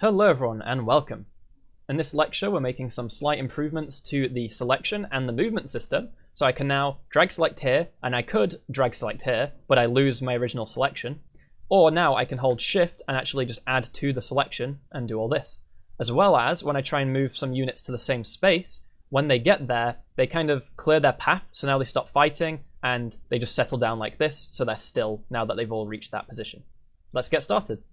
Hello everyone and welcome. In this lecture we're making some slight improvements to the selection and the movement system, so I can now drag select here, and I could drag select here, but I lose my original selection. Or now I can hold shift and actually just add to the selection and do all this. As well as when I try and move some units to the same space, when they get there, they kind of clear their path, so now they stop fighting and they just settle down like this, so they're still now that they've all reached that position. Let's get started.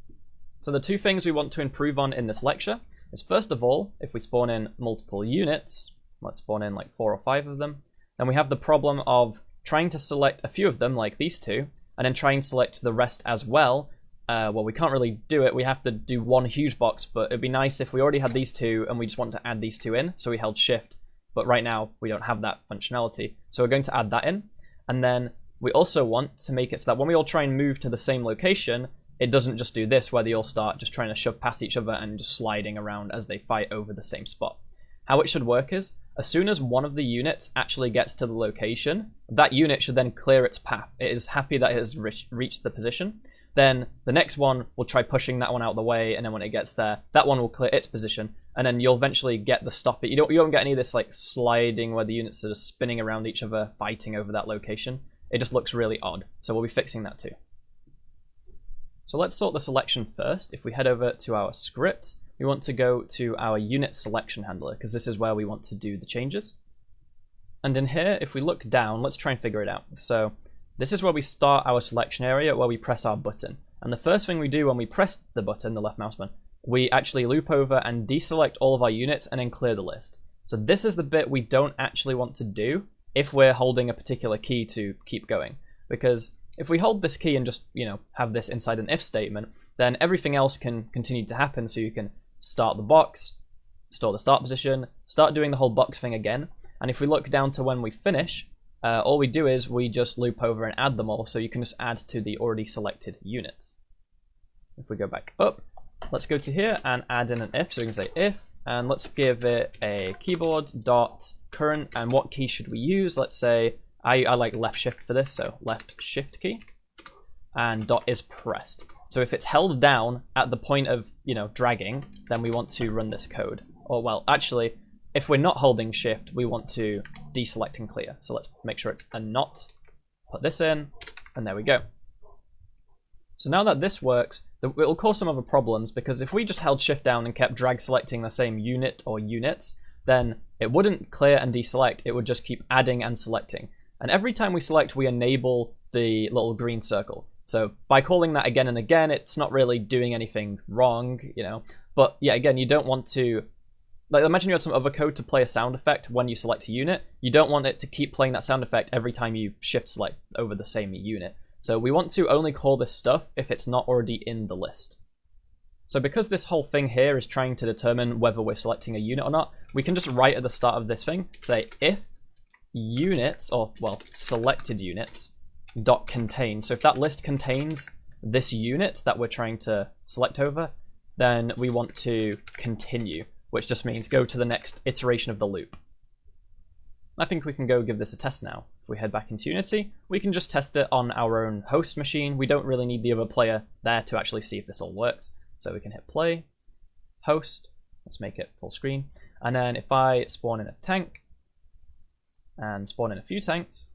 So the two things we want to improve on in this lecture is, first of all, if we spawn in multiple units, let's spawn in like 4 or 5 of them, then we have the problem of trying to select a few of them, like these two, and then try and select the rest as well. Well, we can't really do it. We have to do one huge box, but it'd be nice if we already had these two and we just want to add these two in, so we held shift. But right now, we don't have that functionality, so we're going to add that in. And then we also want to make it so that when we all try and move to the same location, it doesn't just do this where they all start just trying to shove past each other and just sliding around as they fight over the same spot. How it should work is, as soon as one of the units actually gets to the location, that unit should then clear its path. It is happy that it has reached the position. Then the next one will try pushing that one out of the way, and then when it gets there, that one will clear its position, and then you'll eventually get the stop it. You don't get any of this like sliding where the units are just spinning around each other, fighting over that location. It just looks really odd, so we'll be fixing that too. So let's sort the selection first. If we head over to our script, we want to go to our unit selection handler, because this is where we want to do the changes. And in here, if we look down, let's try and figure it out. So this is where we start our selection area, where we press our button. And the first thing we do when we press the button, the left mouse button, we actually loop over and deselect all of our units and then clear the list. So this is the bit we don't actually want to do if we're holding a particular key to keep going. Because if we hold this key and just, have this inside an if statement, then everything else can continue to happen. So you can start the box, store the start position, start doing the whole box thing again. And if we look down to when we finish, all we do is we just loop over and add them all, so you can just add to the already selected units. If we go back up, let's go to here and add in an if, so we can say if, and let's give it a keyboard dot current, and what key should we use? Let's say, I like left shift for this, so left shift key, and dot is pressed. So if it's held down at the point of, dragging, then we want to run this code. Or well, actually, if we're not holding shift, we want to deselect and clear. So let's make sure it's a not, put this in, and there we go. So now that this works, it will cause some other problems, because if we just held shift down and kept drag selecting the same unit or units, then it wouldn't clear and deselect, it would just keep adding and selecting. And every time we select, we enable the little green circle. So by calling that again and again, it's not really doing anything wrong, But yeah, again, you don't want to, like, imagine you had some other code to play a sound effect when you select a unit. You don't want it to keep playing that sound effect every time you shift select over the same unit. So we want to only call this stuff if it's not already in the list. So because this whole thing here is trying to determine whether we're selecting a unit or not, we can just write at the start of this thing, say if units, or well, selected units, dot contain. So if that list contains this unit that we're trying to select over, then we want to continue, which just means go to the next iteration of the loop. I think we can go give this a test now. If we head back into Unity, we can just test it on our own host machine. We don't really need the other player there to actually see if this all works. So we can hit play, host, let's make it full screen. And then if I spawn in a tank, and spawn in a few tanks.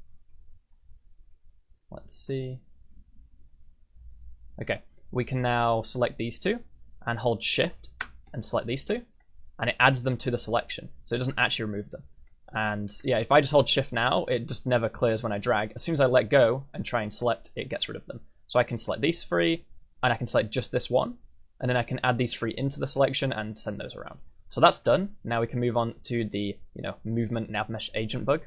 Let's see. Okay, we can now select these two and hold shift and select these two, and it adds them to the selection. So it doesn't actually remove them. And yeah, if I just hold shift now, it just never clears when I drag. As soon as I let go and try and select, it gets rid of them. So I can select these 3, and I can select just this one, and then I can add these 3 into the selection and send those around. So that's done. Now we can move on to the movement navmesh agent bug.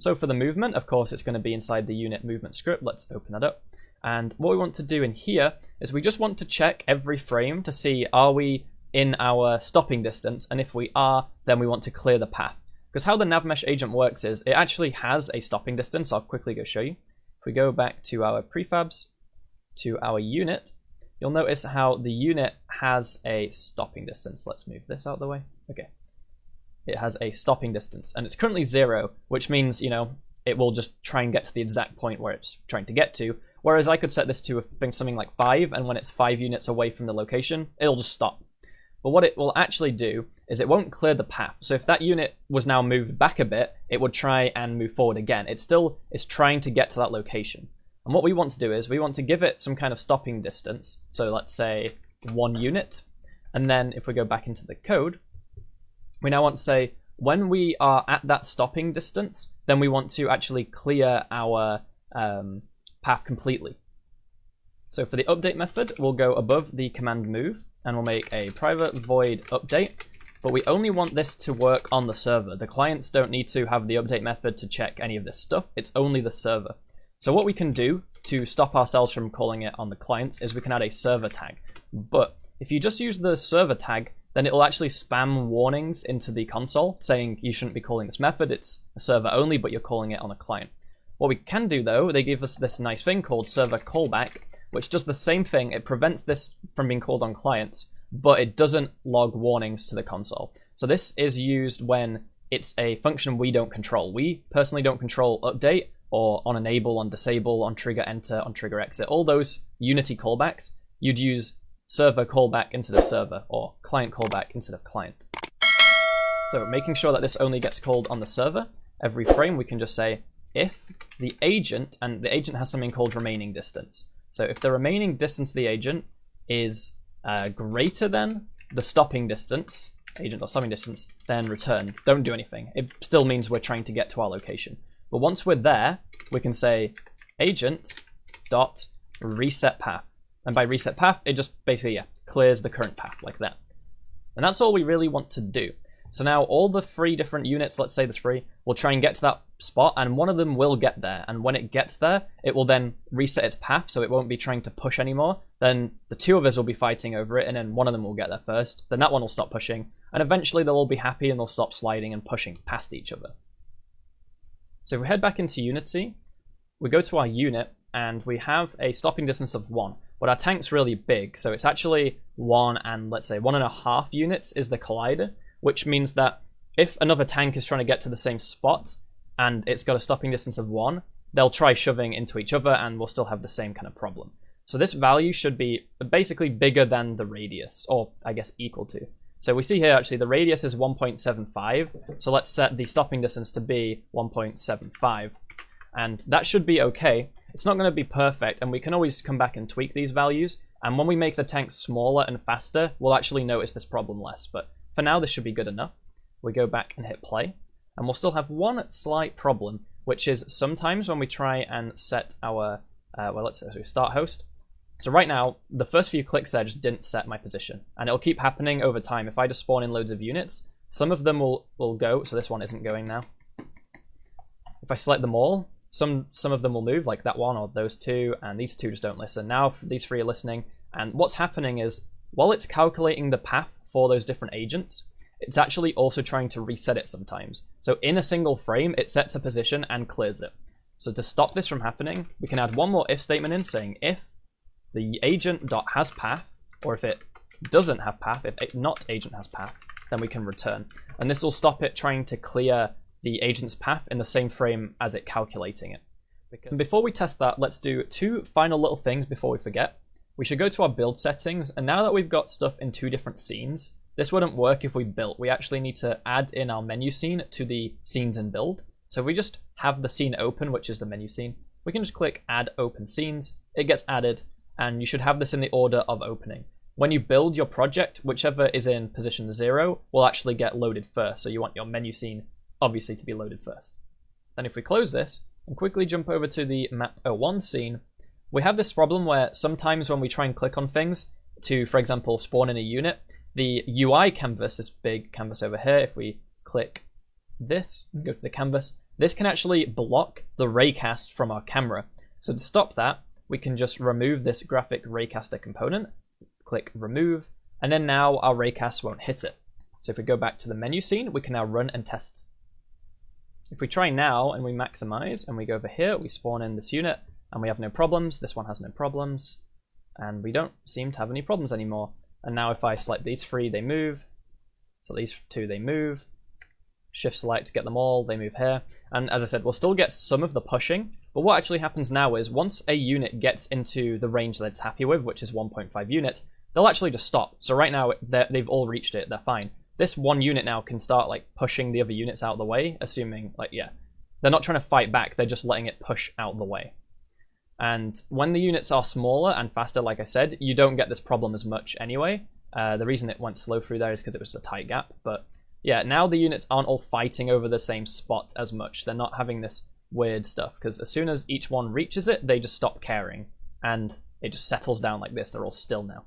So for the movement, of course, it's going to be inside the unit movement script. Let's open that up. And what we want to do in here is we just want to check every frame to see, are we in our stopping distance? And if we are, then we want to clear the path. Because how the navmesh agent works is it actually has a stopping distance. I'll quickly go show you. If we go back to our prefabs, to our unit, you'll notice how the unit has a stopping distance. Let's move this out of the way. Okay. It has a stopping distance, and it's currently 0, which means, it will just try and get to the exact point where it's trying to get to. Whereas I could set this to something like 5, and when it's 5 units away from the location, it'll just stop. But what it will actually do is it won't clear the path. So if that unit was now moved back a bit, it would try and move forward again. It still is trying to get to that location. And what we want to do is we want to give it some kind of stopping distance. So let's say 1 unit. And then if we go back into the code, we now want to say when we are at that stopping distance, then we want to actually clear our path completely. So for the update method, we'll go above the command move and we'll make a private void update. But we only want this to work on the server. The clients don't need to have the update method to check any of this stuff. It's only the server. So what we can do to stop ourselves from calling it on the clients is we can add a server tag. But if you just use the server tag, then it will actually spam warnings into the console saying you shouldn't be calling this method. It's a server only, but you're calling it on a client. What we can do though, they give us this nice thing called server callback, which does the same thing. It prevents this from being called on clients, but it doesn't log warnings to the console. So this is used when it's a function we don't control. We personally don't control update or on enable, on disable, on trigger enter, on trigger exit. All those Unity callbacks, you'd use server callback instead of server, or client callback instead of client. So making sure that this only gets called on the server, every frame we can just say if the agent, and the agent has something called remaining distance. So if the remaining distance of the agent is greater than the stopping distance, agent.stopping distance, then return. Don't do anything. It still means we're trying to get to our location. But once we're there, we can say agent.reset path. And by reset path, it just basically clears the current path like that. And that's all we really want to do. So now all the 3 different units, let's say there's 3, will try and get to that spot, and one of them will get there. And when it gets there, it will then reset its path, so it won't be trying to push anymore. Then the 2 of us will be fighting over it, and then one of them will get there first. Then that one will stop pushing, and eventually they'll all be happy and they'll stop sliding and pushing past each other. So if we head back into Unity, we go to our unit, and we have a stopping distance of 1. But our tank's really big, so it's actually 1 and let's say 1.5 units is the collider, which means that if another tank is trying to get to the same spot and it's got a stopping distance of 1, they'll try shoving into each other and we'll still have the same kind of problem. So this value should be basically bigger than the radius, or I guess equal to. So we see here actually the radius is 1.75, so let's set the stopping distance to be 1.75. And that should be okay. It's not going to be perfect, and we can always come back and tweak these values. And when we make the tanks smaller and faster, we'll actually notice this problem less. But for now, this should be good enough. We go back and hit play, and we'll still have one slight problem, which is sometimes when we try and set our, well, let's say start host. So right now, the first few clicks there just didn't set my position, and it'll keep happening over time. If I just spawn in loads of units, some of them will go, so this one isn't going now. If I select them all, some of them will move, like that one or those 2, and these 2 just don't listen. Now these 3 are listening, and what's happening is, while it's calculating the path for those different agents, it's actually also trying to reset it sometimes. So in a single frame, it sets a position and clears it. So to stop this from happening, we can add one more if statement in saying if the agent.has path, or if it doesn't have path, if not agent has path, then we can return. And this will stop it trying to clear the agent's path in the same frame as it calculating it. And before we test that, let's do 2 final little things before we forget. We should go to our build settings, and now that we've got stuff in 2 different scenes, this wouldn't work if we built. We actually need to add in our menu scene to the scenes and build. So if we just have the scene open, which is the menu scene, we can just click add open scenes, it gets added, and you should have this in the order of opening. When you build your project, whichever is in position 0 will actually get loaded first, so you want your menu scene obviously to be loaded first. Then if we close this and quickly jump over to the map 01 scene, we have this problem where sometimes when we try and click on things to, for example, spawn in a unit, the UI canvas, this big canvas over here, if we click this and go to the canvas, this can actually block the raycast from our camera. So to stop that, we can just remove this graphic raycaster component, click remove, and then now our raycast won't hit it. So if we go back to the menu scene, we can now run and test. If we try now and we maximize and we go over here, we spawn in this unit and we have no problems. This one has no problems, and we don't seem to have any problems anymore. And now if I select these 3, they move. So these 2, they move. shift select, get them all, they move here. And as I said, we'll still get some of the pushing, but what actually happens now is once a unit gets into the range that it's happy with, which is 1.5 units, they'll actually just stop. So right now, they've all reached it, they're fine. This one unit now can start like pushing the other units out of the way, assuming like, yeah, they're not trying to fight back, they're just letting it push out of the way. And when the units are smaller and faster, like I said, you don't get this problem as much anyway. The reason it went slow through there is because it was a tight gap. But yeah, now the units aren't all fighting over the same spot as much. They're not having this weird stuff, because as soon as each one reaches it, they just stop caring. And it just settles down like this. They're all still now.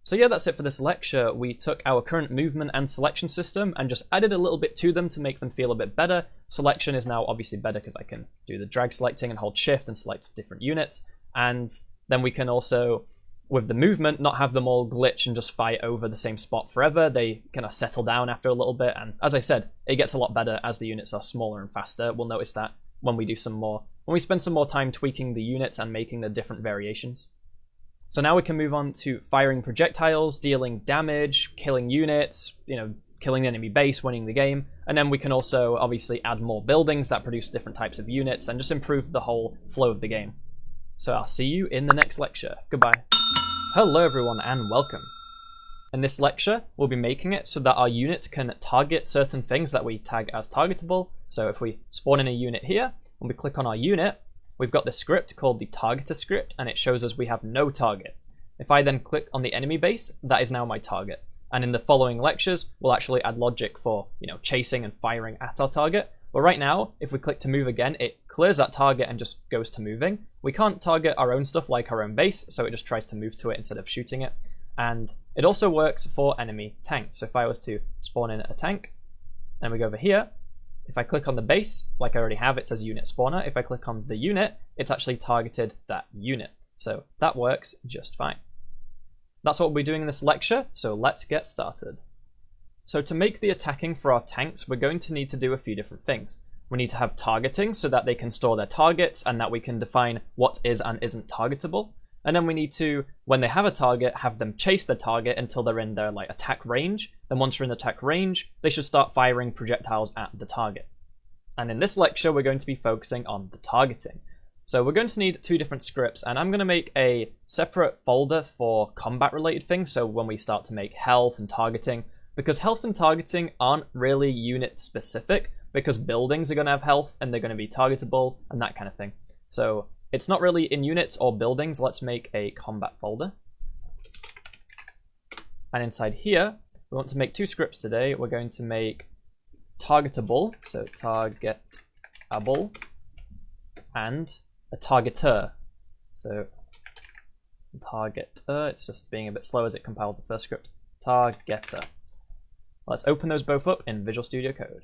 So yeah, that's it for this lecture. We took our current movement and selection system and just added a little bit to them to make them feel a bit better. Selection is now obviously better because I can do the drag selecting and hold shift and select different units. And then we can also, with the movement, not have them all glitch and just fight over the same spot forever. They kind of settle down after a little bit. And as I said, it gets a lot better as the units are smaller and faster. We'll notice that when we spend some more time tweaking the units and making the different variations. So now we can move on to firing projectiles, dealing damage, killing units, killing the enemy base, winning the game. And then we can also obviously add more buildings that produce different types of units and just improve the whole flow of the game. So I'll see you in the next lecture. Goodbye. Hello everyone and welcome. In this lecture, we'll be making it so that our units can target certain things that we tag as targetable. So if we spawn in a unit here and we click on our unit, we've got this script called the targeter script, and it shows us we have no target. If I then click on the enemy base, that is now my target. And in the following lectures, we'll actually add logic for, chasing and firing at our target. But right now, if we click to move again, it clears that target and just goes to moving. We can't target our own stuff like our own base, so it just tries to move to it instead of shooting it. And it also works for enemy tanks. So if I was to spawn in a tank, and we go over here, if I click on the base, like I already have, it says unit spawner. If I click on the unit, it's actually targeted that unit. So that works just fine. That's what we'll be doing in this lecture, so let's get started. So to make the attacking for our tanks, we're going to need to do a few different things. We need to have targeting so that they can store their targets and that we can define what is and isn't targetable. And then we need to, when they have a target, have them chase the target until they're in their attack range. Then once they're in the attack range, they should start firing projectiles at the target. And in this lecture, we're going to be focusing on the targeting. So we're going to need two different scripts, and I'm going to make a separate folder for combat related things. So when we start to make health and targeting, because health and targeting aren't really unit specific, because buildings are going to have health and they're going to be targetable and that kind of thing. So it's not really in units or buildings. Let's make a combat folder. And inside here, we want to make two scripts today. We're going to make targetable, so targetable, and a targeter. So targeter, it's just being a bit slow as it compiles the first script. Targeter. Let's open those both up in Visual Studio Code.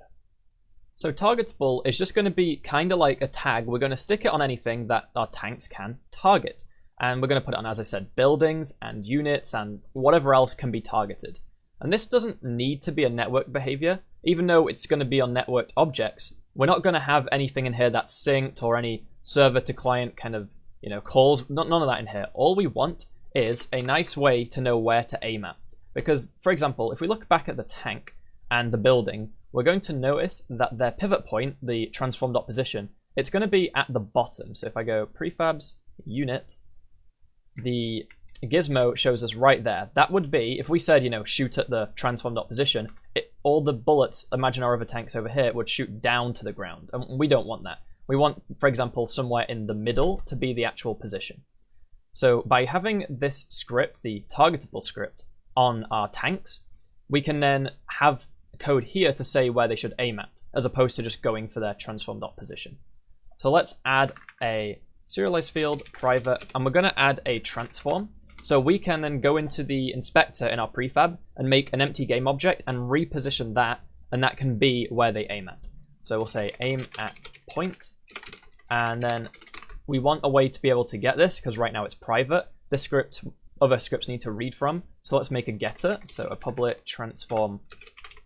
So targetable is just going to be kind of like a tag. We're going to stick it on anything that our tanks can target. And we're going to put it on, as I said, buildings and units and whatever else can be targeted. And this doesn't need to be a network behavior. Even though it's going to be on networked objects, we're not going to have anything in here that's synced or any server to client kind of, calls. None of that in here. All we want is a nice way to know where to aim at. Because, for example, if we look back at the tank and the building, we're going to notice that their pivot point, the transform.position, it's going to be at the bottom. So if I go prefabs, unit, the gizmo shows us right there. That would be, if we said, shoot at the transform.position, all the bullets, imagine our other tanks over here, would shoot down to the ground. And we don't want that. We want, for example, somewhere in the middle to be the actual position. So by having this script, the targetable script, on our tanks, we can then have code here to say where they should aim at, as opposed to just going for their transform.position. So let's add a serialized field, private, and we're going to add a transform. So we can then go into the inspector in our prefab and make an empty game object and reposition that, and that can be where they aim at. So we'll say aim at point, and then we want a way to be able to get this, because right now it's private. This script, other scripts need to read from. So let's make a getter. So a public transform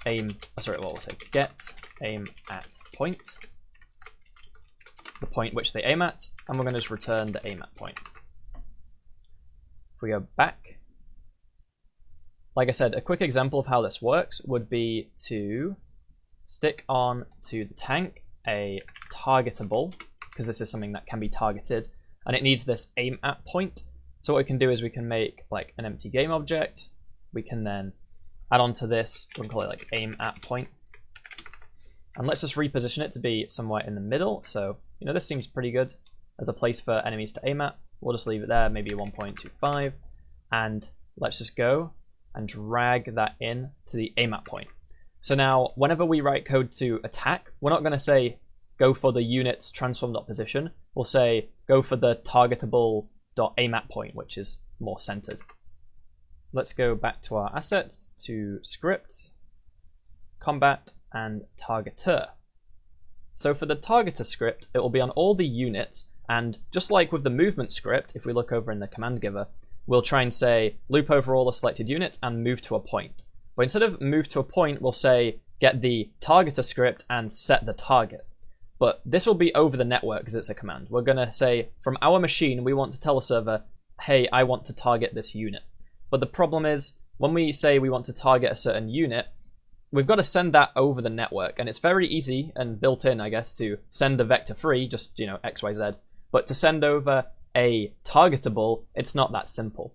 aim, we'll say get aim at point, the point which they aim at, and we're going to just return the aim at point. If we go back, like I said, a quick example of how this works would be to stick on to the tank a targetable, because this is something that can be targeted, and it needs this aim at point. So what we can do is we can make like an empty game object. We can then add on to this, we can call it like aim at point. And let's just reposition it to be somewhere in the middle. So, you know, this seems pretty good as a place for enemies to aim at. We'll just leave it there, maybe 1.25. And let's just go and drag that in to the aim at point. So now, whenever we write code to attack, we're not going to say go for the unit's transform.position. We'll say go for the targetable.aim at point, which is more centered. Let's go back to our assets, to scripts, combat, and targeter. So for the targeter script, it will be on all the units, and just like with the movement script, if we look over in the command giver, we'll try and say loop over all the selected units and move to a point. But instead of move to a point, we'll say get the targeter script and set the target. But this will be over the network because it's a command. We're going to say from our machine, we want to tell the server, hey, I want to target this unit. But the problem is when we say we want to target a certain unit, we've got to send that over the network. And it's very easy and built in, I guess, to send a vector free, just, you know, XYZ. But to send over a targetable, it's not that simple.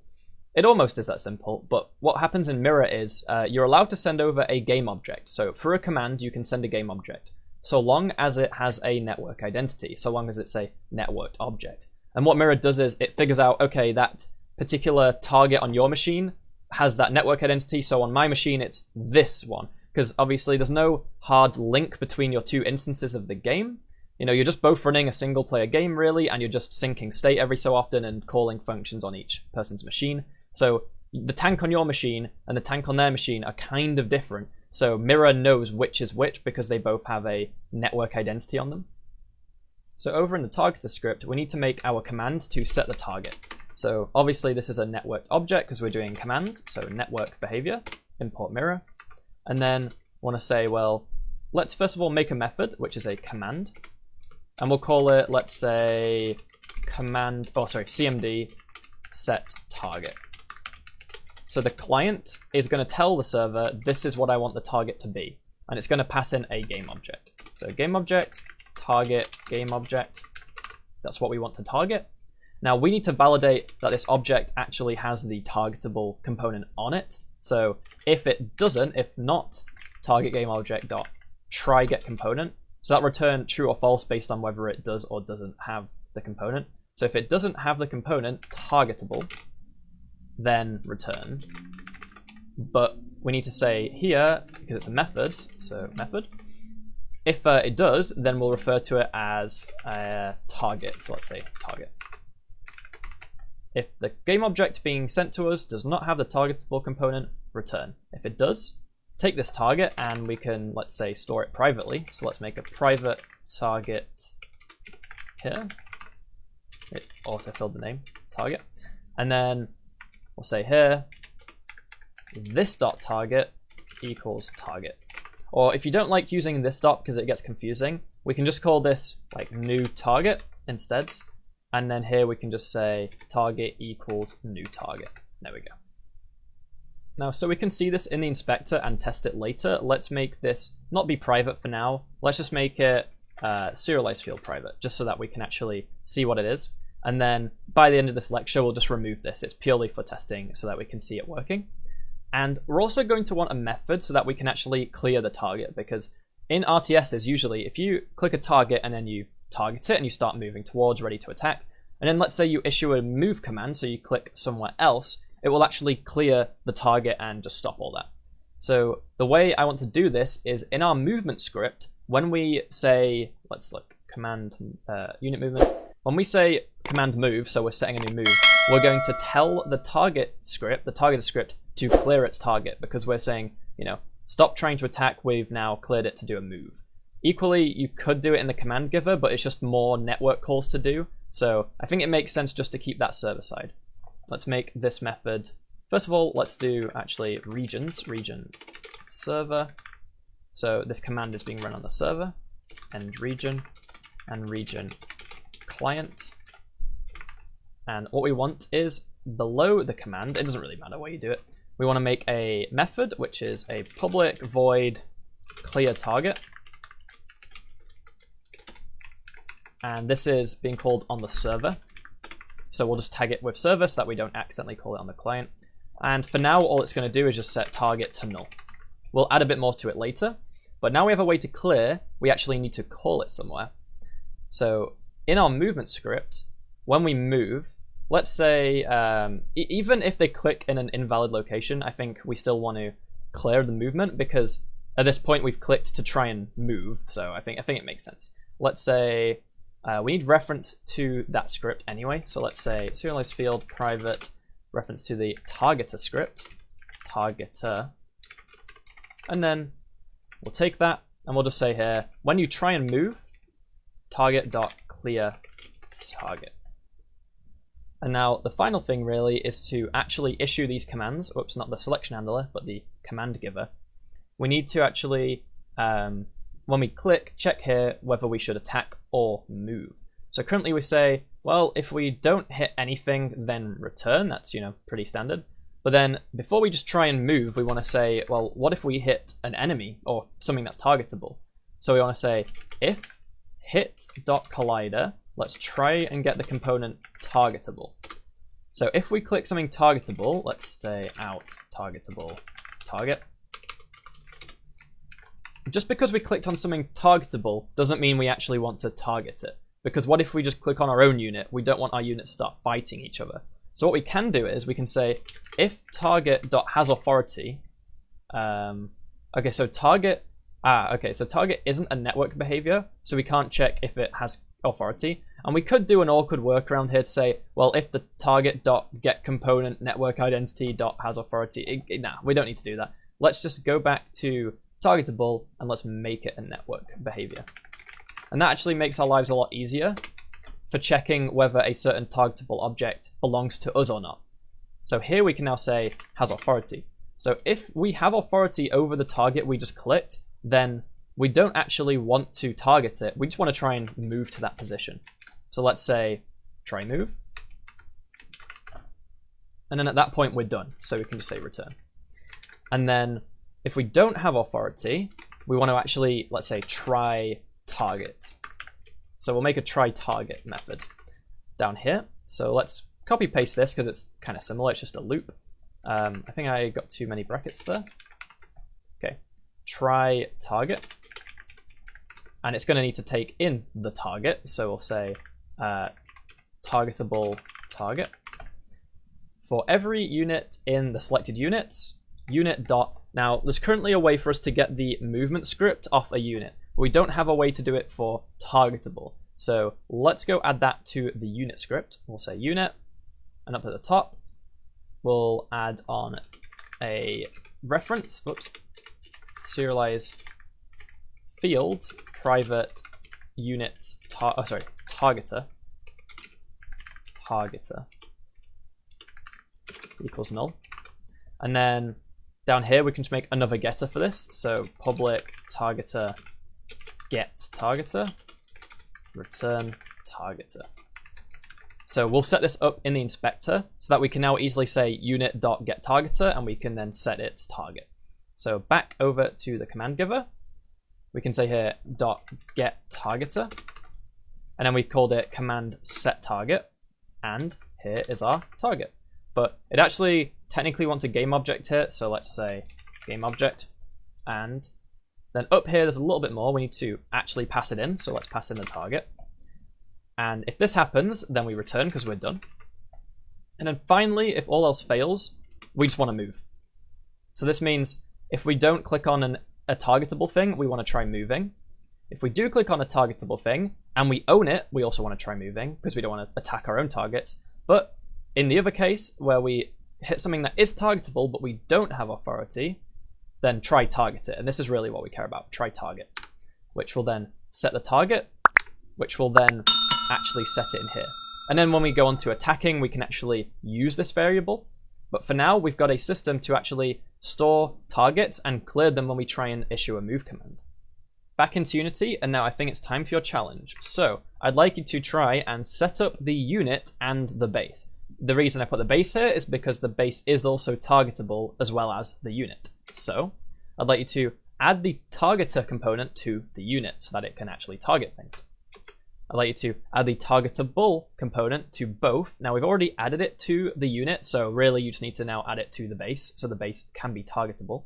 It almost is that simple, but what happens in Mirror is you're allowed to send over a game object. So for a command, you can send a game object, so long as it has a network identity, so long as it's a networked object. And what Mirror does is it figures out, okay, that particular target on your machine has that network identity, so on my machine, it's this one. Because obviously there's no hard link between your two instances of the game. You know, you're just both running a single player game, really, and you're just syncing state every so often and calling functions on each person's machine. So the tank on your machine and the tank on their machine are kind of different. So Mirror knows which is which because they both have a network identity on them. So over in the targeter script, we need to make our command to set the target. So obviously this is a networked object because we're doing commands. So network behavior, import Mirror. And then want to say, well, let's first of all make a method, which is a command. And we'll call it, let's say, CMD set target. So the client is going to tell the server, this is what I want the target to be. And it's going to pass in a game object. So game object, target, game object. That's what we want to target. Now we need to validate that this object actually has the targetable component on it. So if it doesn't, if not, target game object dot try get component. So that return true or false based on whether it does or doesn't have the component. So if it doesn't have the component targetable, then return. But we need to say here, because it's a method, so method. If it does, then we'll refer to it as target. So let's say target. If the game object being sent to us does not have the targetable component, return. If it does, take this target and we can, let's say, store it privately. So let's make a private target here. It also filled the name, target. And then we'll say here, this dot target equals target. Or if you don't like using this dot because it gets confusing, we can just call this like new target instead. And then here we can just say target equals new target. There we go. Now, so we can see this in the inspector and test it later. Let's make this not be private for now. Let's just make it serialized field private, just so that we can actually see what it is. And then by the end of this lecture, we'll just remove this. It's purely for testing so that we can see it working. And we're also going to want a method so that we can actually clear the target, because in RTSs, usually if you click a target and then you target it and you start moving towards ready to attack, and then let's say you issue a move command, so you click somewhere else, it will actually clear the target and just stop all that. So the way I want to do this is in our movement script, when we say, let's look, command unit movement, when we say command move, so we're setting a new move, we're going to tell the target script, the targeter script, to clear its target, because we're saying, you know, stop trying to attack, we've now cleared it to do a move. Equally, you could do it in the command giver, but it's just more network calls to do. So I think it makes sense just to keep that server side. Let's make this method. First of all, let's do actually regions, region server. So this command is being run on the server, and region client. And what we want is below the command, it doesn't really matter where you do it. We want to make a method, which is a public void clear target. And this is being called on the server. So we'll just tag it with server so that we don't accidentally call it on the client. And for now, all it's going to do is just set target to null. We'll add a bit more to it later. But now we have a way to clear, we actually need to call it somewhere. So in our movement script, when we move, let's say, even if they click in an invalid location, I think we still want to clear the movement because at this point we've clicked to try and move. So I think it makes sense. Let's say we need reference to that script anyway. So let's say serialize field private reference to the targeter script, targeter. And then we'll take that and we'll just say here, when you try and move, target.clear target. And now the final thing really is to actually issue these commands. Oops, not the selection handler, but the command giver. We need to actually, when we click, check here whether we should attack or move. So currently we say, well, if we don't hit anything, then return. That's, pretty standard. But then before we just try and move, we want to say, well, what if we hit an enemy or something that's targetable? So we want to say if hit.collider, let's try and get the component targetable. So if we click something targetable, let's say out targetable target. Just because we clicked on something targetable doesn't mean we actually want to target it. Because what if we just click on our own unit? We don't want our units to start fighting each other. So what we can do is we can say if target.hasAuthority, okay, so target isn't a network behavior, so we can't check if it has authority. And we could do an awkward workaround here to say, well, if the target.getComponent network identity.hasAuthority, nah, we don't need to do that. Let's just go back to targetable and let's make it a network behavior. And that actually makes our lives a lot easier for checking whether a certain targetable object belongs to us or not. So here we can now say has authority. So if we have authority over the target we just clicked, then we don't actually want to target it. We just want to try and move to that position. So let's say try move. And then at that point we're done. So we can just say return. And then if we don't have authority, we want to actually, let's say, try target. So we'll make a try target method down here. So let's copy paste this because it's kind of similar. It's just a loop. I think I got too many brackets there. Okay, try target. And it's going to need to take in the target. So we'll say targetable target. For every unit in the selected units, unit dot. Now, there's currently a way for us to get the movement script off a unit. We don't have a way to do it for targetable. So let's go add that to the unit script. We'll say unit, and up at the top, we'll add on a reference, serialize field private units, targeter equals null. And then down here, we can just make another getter for this. So public targeter get targeter, return targeter. So we'll set this up in the inspector so that we can now easily say unit.getTargeter and we can then set its target. So back over to the command giver, we can say here .getTargeter, and then we called it command set target, and here is our target. But it actually technically wants a game object here, so let's say game object, and then up here there's a little bit more. We need to actually pass it in, so let's pass in the target. And if this happens, then we return because we're done. And then finally, if all else fails, we just want to move. So this means if we don't click on a targetable thing, we want to try moving. If we do click on a targetable thing and we own it, we also want to try moving because we don't want to attack our own targets. But in the other case, where we hit something that is targetable but we don't have authority, then try target it. And this is really what we care about, try target, which will then set the target, which will then actually set it in here. And then when we go on to attacking, we can actually use this variable. But for now, we've got a system to actually store targets and clear them when we try and issue a move command. Back into Unity, and now I think it's time for your challenge. So I'd like you to try and set up the unit and the base. The reason I put the base here is because the base is also targetable as well as the unit. So I'd like you to add the targeter component to the unit so that it can actually target things. I'd like you to add the targetable component to both. Now we've already added it to the unit, so really you just need to now add it to the base so the base can be targetable.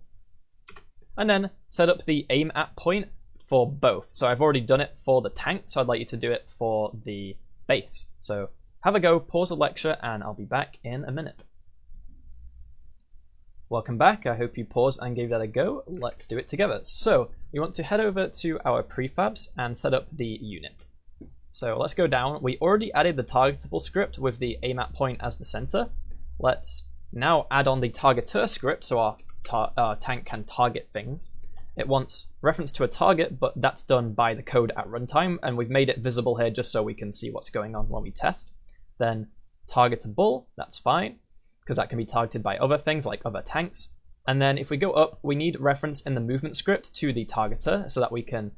And then set up the aim at point for both. So I've already done it for the tank, so I'd like you to do it for the base. So have a go, pause the lecture, and I'll be back in a minute. Welcome back. I hope you paused and gave that a go. Let's do it together. So we want to head over to our prefabs and set up the unit. So let's go down. We already added the targetable script with the aim at point as the center. Let's now add on the targeter script so our tank can target things. It wants reference to a target, but that's done by the code at runtime, and we've made it visible here just so we can see what's going on when we test. Then targetable, that's fine, because that can be targeted by other things like other tanks. And then if we go up, we need reference in the movement script to the targeter so that we can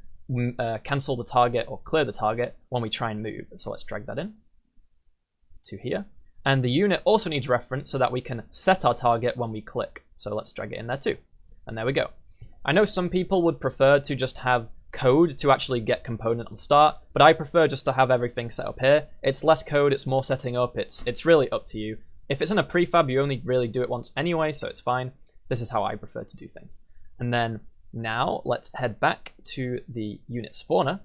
cancel the target or clear the target when we try and move. So let's drag that in to here. And the unit also needs reference so that we can set our target when we click. So let's drag it in there too. And there we go. I know some people would prefer to just have code to actually get component on start, but I prefer just to have everything set up here. It's less code, it's more setting up, it's really up to you. If it's in a prefab, you only really do it once anyway, so it's fine. This is how I prefer to do things. And then now let's head back to the unit spawner.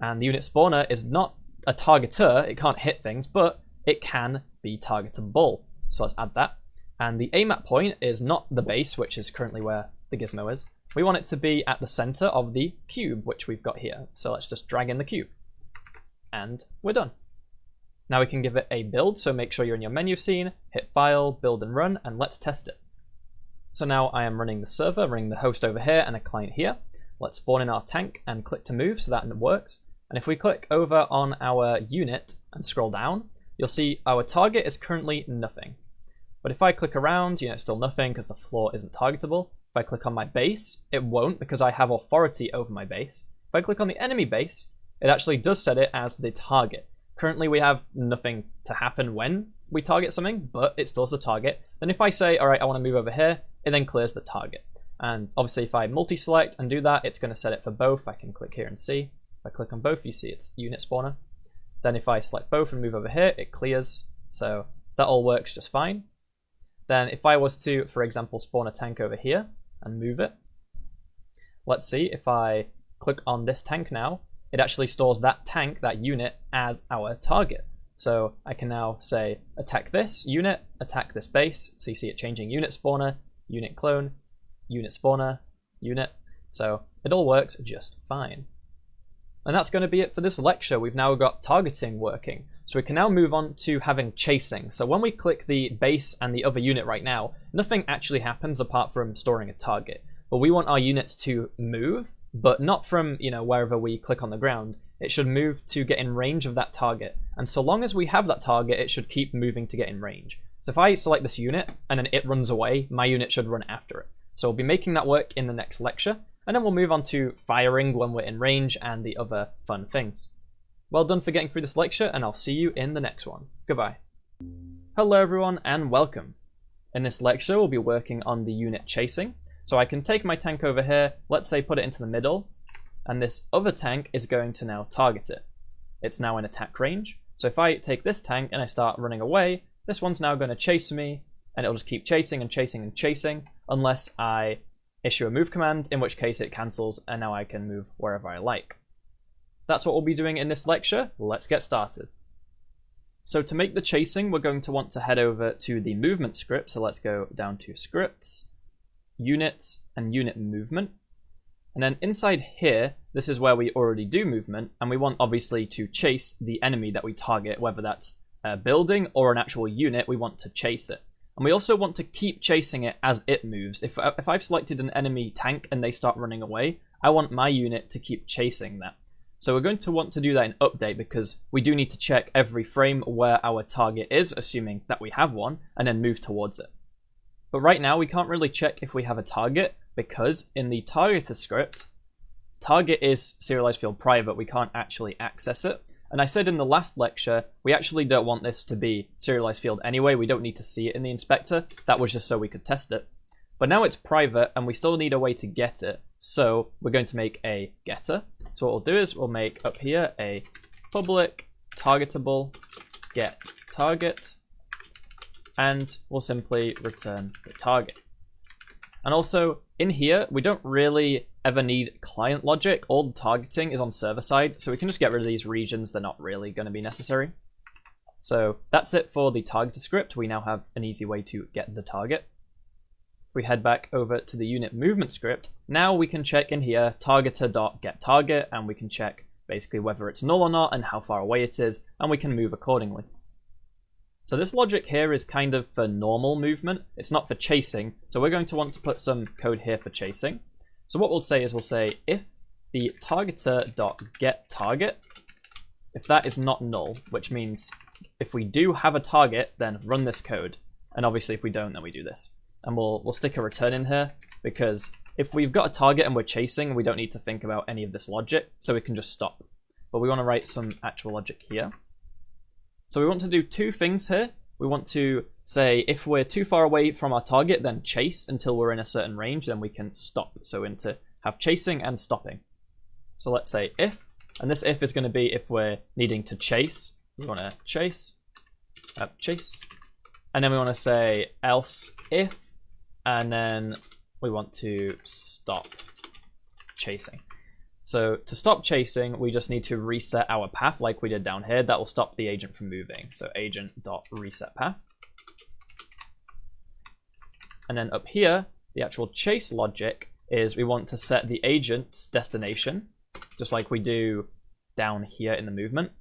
And the unit spawner is not a targeter, it can't hit things, but it can be targetable. So let's add that. And the aim at point is not the base, which is currently where the gizmo is. We want it to be at the center of the cube, which we've got here. So let's just drag in the cube. And we're done. Now we can give it a build, so make sure you're in your menu scene, hit File, Build and Run, and let's test it. So now I am running the server, running the host over here and a client here. Let's spawn in our tank and click to move so that works. And if we click over on our unit and scroll down, you'll see our target is currently nothing. But if I click around, it's still nothing because the floor isn't targetable. If I click on my base, it won't because I have authority over my base. If I click on the enemy base, it actually does set it as the target. Currently we have nothing to happen when we target something, but it stores the target. Then if I say, all right, I want to move over here, it then clears the target. And obviously if I multi-select and do that, it's going to set it for both. I can click here and see. If I click on both, you see it's unit spawner. Then if I select both and move over here, it clears. So that all works just fine. Then if I was to, for example, spawn a tank over here and move it, let's see if I click on this tank now, it actually stores that tank, that unit, as our target. So I can now say attack this unit, attack this base. So you see it changing unit spawner, unit clone, unit spawner, unit. So it all works just fine. And that's going to be it for this lecture. We've now got targeting working. So we can now move on to having chasing. So when we click the base and the other unit right now, nothing actually happens apart from storing a target. But we want our units to move, but not from wherever we click on the ground. It should move to get in range of that target. And so long as we have that target, it should keep moving to get in range. So if I select this unit and then it runs away, my unit should run after it. So we'll be making that work in the next lecture. And then we'll move on to firing when we're in range and the other fun things. Well done for getting through this lecture, and I'll see you in the next one. Goodbye. Hello everyone and welcome. In this lecture we'll be working on the unit chasing. So I can take my tank over here, let's say put it into the middle, and this other tank is going to now target it. It's now in attack range. So if I take this tank and I start running away, this one's now going to chase me, and it'll just keep chasing and chasing and chasing unless I issue a move command, in which case it cancels and now I can move wherever I like. That's what we'll be doing in this lecture. Let's get started. So to make the chasing, we're going to want to head over to the movement script. So let's go down to scripts, units, and unit movement. And then inside here, this is where we already do movement, and we want obviously to chase the enemy that we target, whether that's a building or an actual unit, we want to chase it. And we also want to keep chasing it as it moves. If I've selected an enemy tank and they start running away, I want my unit to keep chasing that. So we're going to want to do that in update because we do need to check every frame where our target is, assuming that we have one, and then move towards it. But right now we can't really check if we have a target because in the targeter script, target is serialized field private, we can't actually access it. And I said in the last lecture, we actually don't want this to be serialized field anyway, we don't need to see it in the inspector, that was just so we could test it. But now it's private and we still need a way to get it. So we're going to make a getter. So what we'll do is we'll make up here a public targetable get target, and we'll simply return the target. And also in here, we don't really ever need client logic. All the targeting is on server side, so we can just get rid of these regions. They're not really going to be necessary. So that's it for the targeter script. We now have an easy way to get the target. If we head back over to the unit movement script, now we can check in here targeter.getTarget, and we can check basically whether it's null or not and how far away it is, and we can move accordingly. So this logic here is kind of for normal movement. It's not for chasing. So we're going to want to put some code here for chasing. So what we'll say is we'll say if the targeter.getTarget, if that is not null, which means if we do have a target, then run this code. And obviously if we don't, then we do this. And we'll stick a return in here, because if we've got a target and we're chasing, we don't need to think about any of this logic, so we can just stop. But we want to write some actual logic here. So we want to do two things here. We want to say if we're too far away from our target, then chase until we're in a certain range, then we can stop. So we want to have chasing and stopping. So let's say if, and this if is going to be if we're needing to chase. We want to chase, and then we want to say else if, and then we want to stop chasing. So to stop chasing, we just need to reset our path like we did down here. That will stop the agent from moving. So agent.resetPath. And then up here, the actual chase logic is we want to set the agent's destination, just like we do down here in the movement.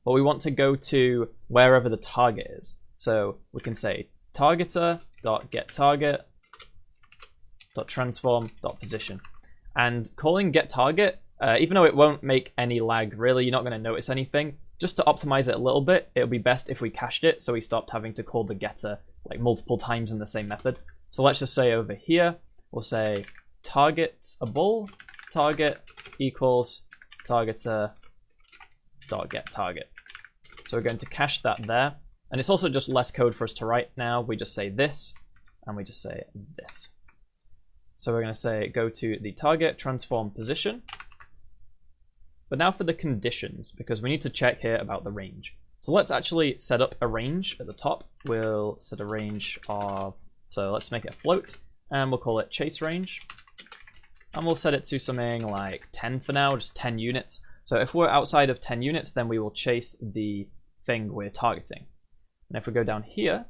But we want to go to wherever the target is. So we can say targeter.getTarget.transform.position. And calling getTarget, even though it won't make any lag, really, you're not going to notice anything. Just to optimize it a little bit, it would be best if we cached it, so we stopped having to call the getter like multiple times in the same method. So let's just say over here, we'll say targetable target equals targeter.getTarget. So we're going to cache that there. And it's also just less code for us to write now. We just say this, and we just say this. So we're going to say go to the target transform position. But now for the conditions, because we need to check here about the range. So let's actually set up a range at the top. We'll set a range of, so let's make it a float, and we'll call it chase range. And we'll set it to something like 10 for now, just 10 units. So if we're outside of 10 units, then we will chase the thing we're targeting. And if we go down here,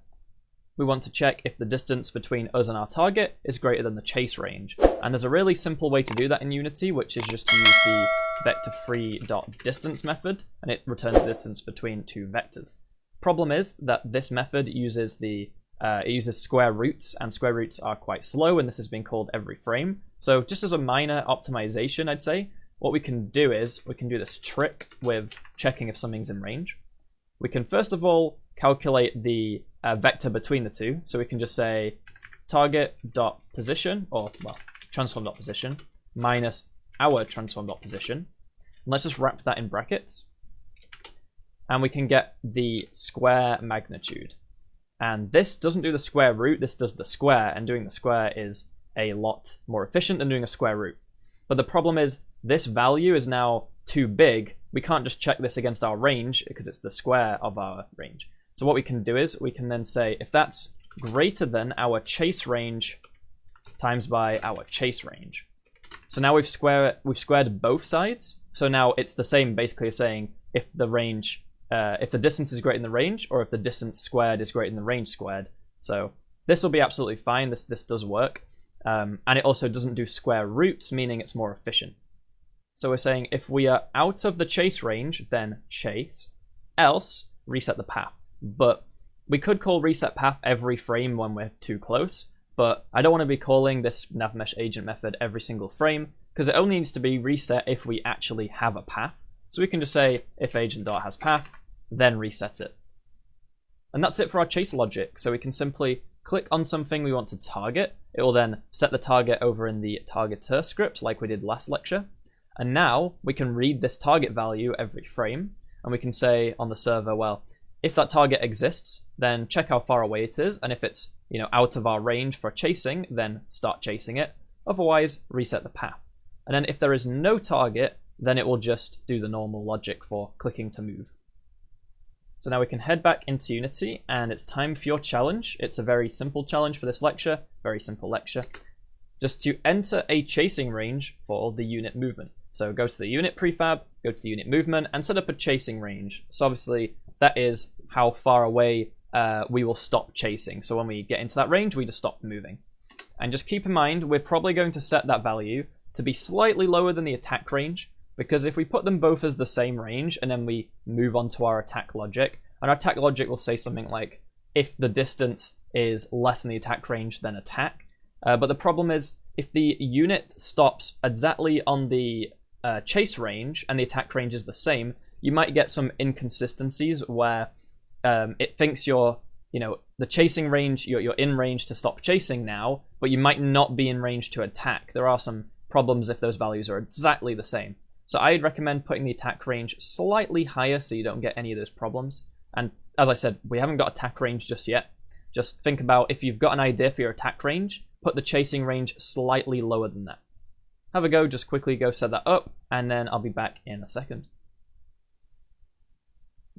we want to check if the distance between us and our target is greater than the chase range. And there's a really simple way to do that in Unity, which is just to use the vector_free.distance method, and it returns the distance between two vectors. Problem is that this method uses it uses square roots, and square roots are quite slow, and this is being called every frame. So just as a minor optimization, I'd say, what we can do is we can do this trick with checking if something's in range. We can first of all calculate the vector between the two. So we can just say target.position, or well, transform.position minus our transform.position. And let's just wrap that in brackets. And we can get the square magnitude. And this doesn't do the square root, this does the square, and doing the square is a lot more efficient than doing a square root. But the problem is this value is now too big. We can't just check this against our range because it's the square of our range. So what we can do is we can then say if that's greater than our chase range times by our chase range. So now we've squared both sides. So now it's the same, basically saying if the range, if the distance is greater than the range, or if the distance squared is greater than the range squared. So this will be absolutely fine. This does work, and it also doesn't do square roots, meaning it's more efficient. So we're saying if we are out of the chase range, then chase, else reset the path. But we could call reset path every frame when we're too close, but I don't want to be calling this navmesh agent method every single frame, because it only needs to be reset if we actually have a path. So we can just say if agent.has path, then reset it. And that's it for our chase logic. So we can simply click on something we want to target. It will then set the target over in the targeter script like we did last lecture. And now we can read this target value every frame. And we can say on the server, well, if that target exists, then check how far away it is, and if it's out of our range for chasing, then start chasing it. Otherwise, reset the path. And then if there is no target, then it will just do the normal logic for clicking to move. So now we can head back into Unity, and it's time for your challenge. It's a very simple challenge for this lecture, very simple lecture. Just to enter a chasing range for the unit movement. So go to the unit prefab, go to the unit movement, and set up a chasing range. So obviously that is how far away we will stop chasing. So when we get into that range, we just stop moving. And just keep in mind, we're probably going to set that value to be slightly lower than the attack range, because if we put them both as the same range and then we move on to our attack logic, and our attack logic will say something like, if the distance is less than the attack range, then attack. But the problem is, if the unit stops exactly on the chase range and the attack range is the same, you might get some inconsistencies where it thinks you're, the chasing range, you're in range to stop chasing now, but you might not be in range to attack. There are some problems if those values are exactly the same. So I'd recommend putting the attack range slightly higher so you don't get any of those problems. And as I said, we haven't got attack range just yet. Just think about if you've got an idea for your attack range, put the chasing range slightly lower than that. Have a go, just quickly go set that up, and then I'll be back in a second.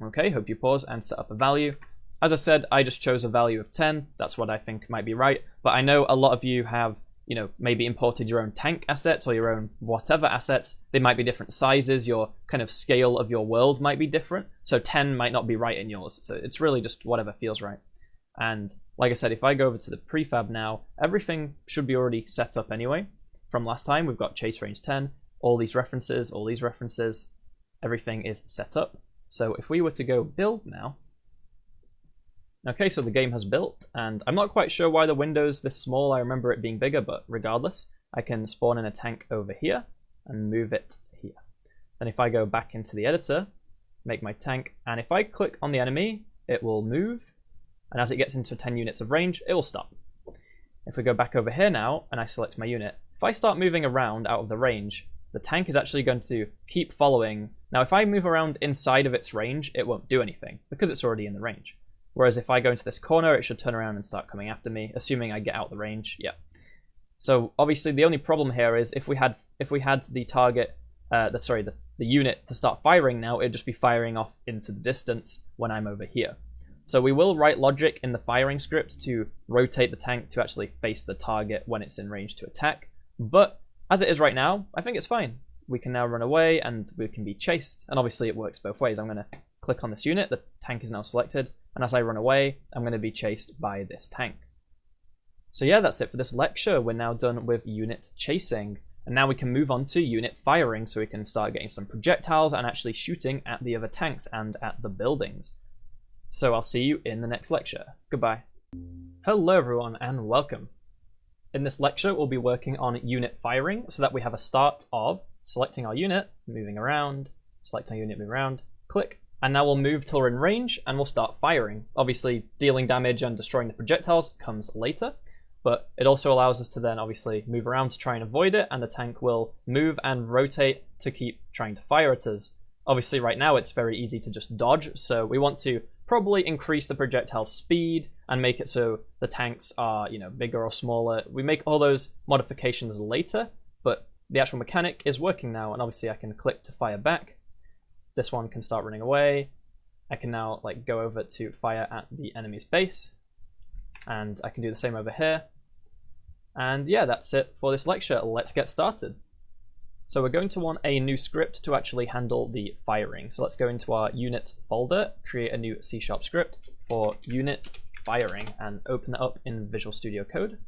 Okay, hope you pause and set up a value. As I said, I just chose a value of 10. That's what I think might be right. But I know a lot of you have, maybe imported your own tank assets or your own whatever assets. They might be different sizes. Your kind of scale of your world might be different. So 10 might not be right in yours. So it's really just whatever feels right. And like I said, if I go over to the prefab now, everything should be already set up anyway. From last time, we've got chase range 10, all these references, everything is set up. So if we were to go build now, okay, so the game has built, and I'm not quite sure why the window's this small. I remember it being bigger, but regardless, I can spawn in a tank over here and move it here. Then if I go back into the editor, make my tank, and if I click on the enemy, it will move, and as it gets into 10 units of range, it will stop. If we go back over here now, and I select my unit, if I start moving around out of the range, the tank is actually going to keep following. Now, if I move around inside of its range, it won't do anything, because it's already in the range. Whereas if I go into this corner, it should turn around and start coming after me, assuming I get out the range. Yeah. So obviously the only problem here is if we had the target, the unit to start firing now, it'd just be firing off into the distance when I'm over here. So we will write logic in the firing script to rotate the tank to actually face the target when it's in range to attack. But as it is right now, I think it's fine. We can now run away and we can be chased. And obviously it works both ways. I'm going to click on this unit. The tank is now selected. And as I run away, I'm going to be chased by this tank. So yeah, that's it for this lecture. We're now done with unit chasing. And now we can move on to unit firing so we can start getting some projectiles and actually shooting at the other tanks and at the buildings. So I'll see you in the next lecture. Goodbye. Hello everyone and welcome. In this lecture, we'll be working on unit firing so that we have a start of selecting our unit, moving around, select our unit, move around, click, and now we'll move till we're in range and we'll start firing. Obviously, dealing damage and destroying the projectiles comes later, but it also allows us to then obviously move around to try and avoid it, and the tank will move and rotate to keep trying to fire at us. Obviously, right now it's very easy to just dodge, so we want to probably increase the projectile speed and make it so the tanks are, bigger or smaller. We make all those modifications later, but the actual mechanic is working now, and obviously I can click to fire back. This one can start running away. I can now go over to fire at the enemy's base, and I can do the same over here. And yeah, that's it for this lecture. Let's get started. So we're going to want a new script to actually handle the firing. So let's go into our units folder, create a new C# script for unit firing, and open that up in Visual Studio Code.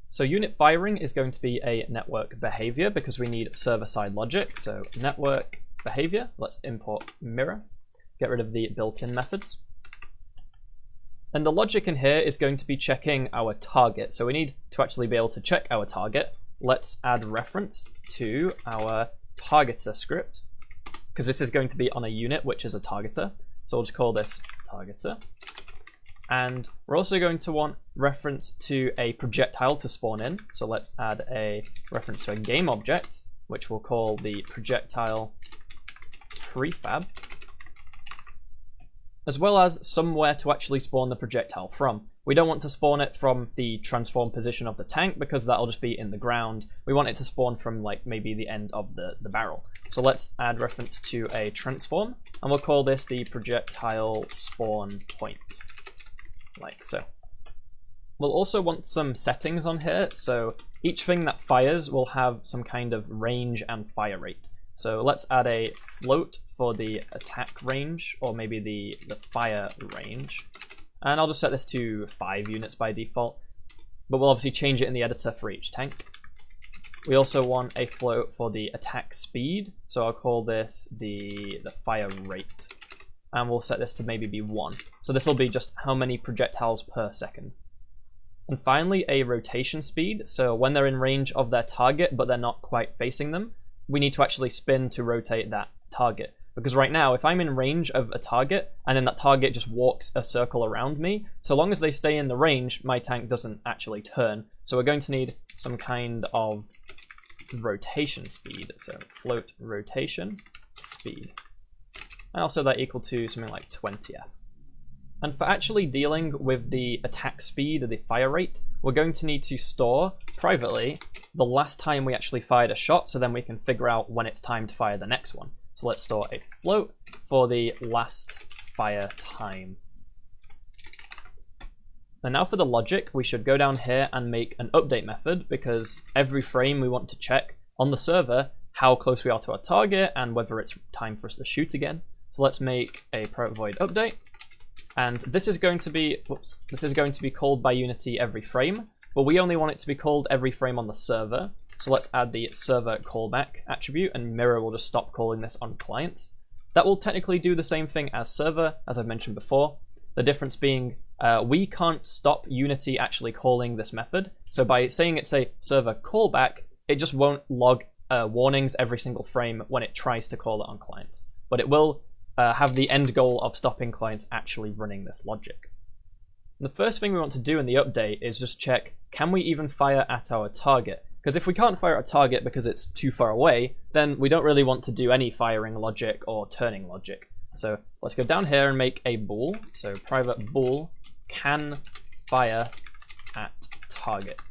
So unit firing is going to be a network behavior because we need server-side logic. So network behavior, let's import mirror, get rid of the built-in methods. And the logic in here is going to be checking our target. So we need to actually be able to check our target. Let's add reference to our targeter script, because this is going to be on a unit, which is a targeter. So we'll just call this targeter. And we're also going to want reference to a projectile to spawn in. So let's add a reference to a game object, which we'll call the projectile prefab. as well as somewhere to actually spawn the projectile from. We don't want to spawn it from the transform position of the tank because that'll just be in the ground. We want it to spawn from like maybe the end of the barrel. So let's add reference to a transform, and we'll call this the projectile spawn point, like so. We'll also want some settings on here, so each thing that fires will have some kind of range and fire rate. So let's add a float for the attack range, or maybe the fire range. And I'll just set this to 5 units by default, but we'll obviously change it in the editor for each tank. We also want a float for the attack speed, so I'll call this the fire rate. And we'll set this to maybe be 1. So this will be just how many projectiles per second. And finally, a rotation speed. So when they're in range of their target, but they're not quite facing them, we need to actually spin to rotate that target. Because right now, if I'm in range of a target, and then that target just walks a circle around me, so long as they stay in the range, my tank doesn't actually turn. So we're going to need some kind of rotation speed. So float rotation speed. And I'll set that equal to something like 20F. And for actually dealing with the attack speed or the fire rate, we're going to need to store privately the last time we actually fired a shot, so then we can figure out when it's time to fire the next one. So let's store a float for the last fire time. And now for the logic, we should go down here and make an update method, because every frame we want to check on the server how close we are to our target and whether it's time for us to shoot again. So let's make a private void update. And this is going to be, this is going to be called by Unity every frame, but we only want it to be called every frame on the server. So let's add the server callback attribute, and Mirror will just stop calling this on clients. That will technically do the same thing as server, as I've mentioned before. The difference being we can't stop Unity actually calling this method. So by saying it's a server callback, it just won't log warnings every single frame when it tries to call it on clients. But it will have the end goal of stopping clients actually running this logic. The first thing we want to do in the update is just check, can we even fire at our target? Because if we can't fire at a target because it's too far away, then we don't really want to do any firing logic or turning logic. So let's go down here and make a bool. So private bool can fire at target.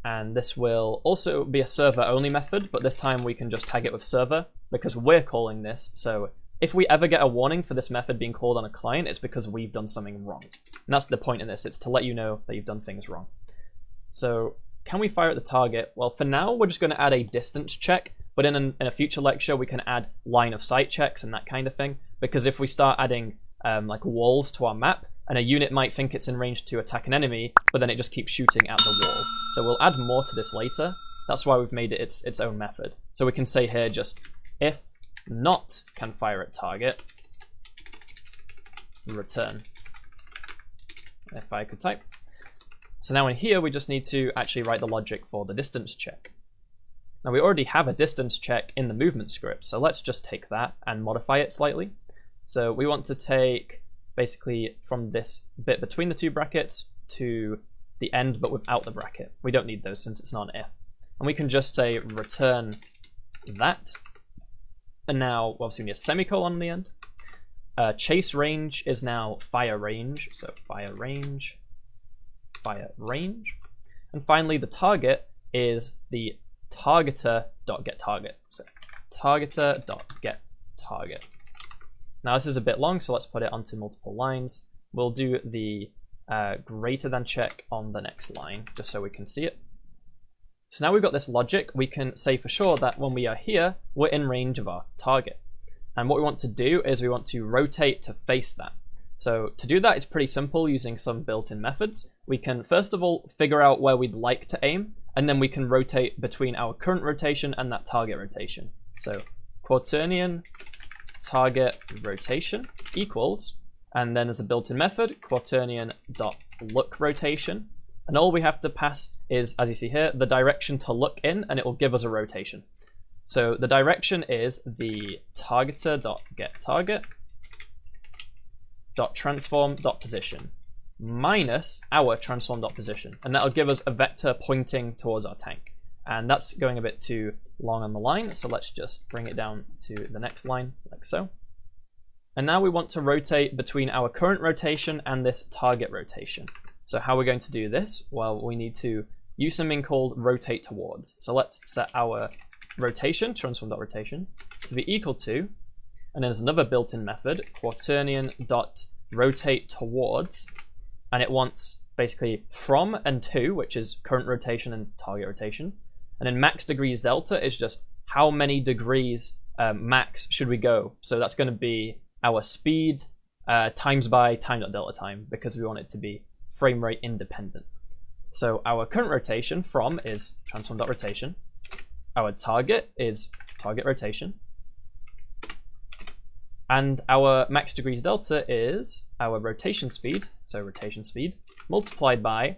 And this will also be a server only method, but this time we can just tag it with server because we're calling this. So if we ever get a warning for this method being called on a client, it's because we've done something wrong. And that's the point in this. It's to let you know that you've done things wrong. So can we fire at the target? Well, for now, we're just going to add a distance check, but in a future lecture, we can add line of sight checks and that kind of thing. Because if we start adding like walls to our map, and a unit might think it's in range to attack an enemy, but then it just keeps shooting at the wall. So we'll add more to this later. That's why we've made it its own method. So we can say here just, if not can fire at target, return. If I could type. So now in here, we just need to actually write the logic for the distance check. Now we already have a distance check in the movement script, so let's just take that and modify it slightly. So we want to take basically from this bit between the two brackets to the end, but without the bracket. We don't need those since it's not an if. And we can just say return that. And now, obviously, we need a semicolon on the end. Chase range is now fire range. So fire range, fire range. And finally, the target is the targeter.getTarget. So targeter.getTarget. Now this is a bit long, so let's put it onto multiple lines. We'll do the greater than check on the next line, just so we can see it. So now we've got this logic, we can say for sure that when we are here, we're in range of our target. And what we want to do is we want to rotate to face that. So to do that, it's pretty simple using some built-in methods. We can first of all figure out where we'd like to aim, and then we can rotate between our current rotation and that target rotation. So quaternion target rotation equals, and then as a built-in method, quaternion.look rotation. And all we have to pass is, as you see here, the direction to look in, and it will give us a rotation. So the direction is the targeter.getTarget.transform.position minus our transform.position. And that'll give us a vector pointing towards our tank. And that's going a bit too long on the line, so let's just bring it down to the next line, like so. And now we want to rotate between our current rotation and this target rotation. So how we're going to do this? Well, we need to use something called rotate towards. So let's set our rotation, transform.rotation, to be equal to, and then there's another built-in method, quaternion.rotate towards, and it wants basically from and to, which is current rotation and target rotation. And then max degrees delta is just how many degrees max should we go. So that's going to be our speed times by time.delta time, because we want it to be frame rate independent. So our current rotation from is transform.rotation. Our target is target rotation. And our max degrees delta is our rotation speed, so rotation speed, multiplied by,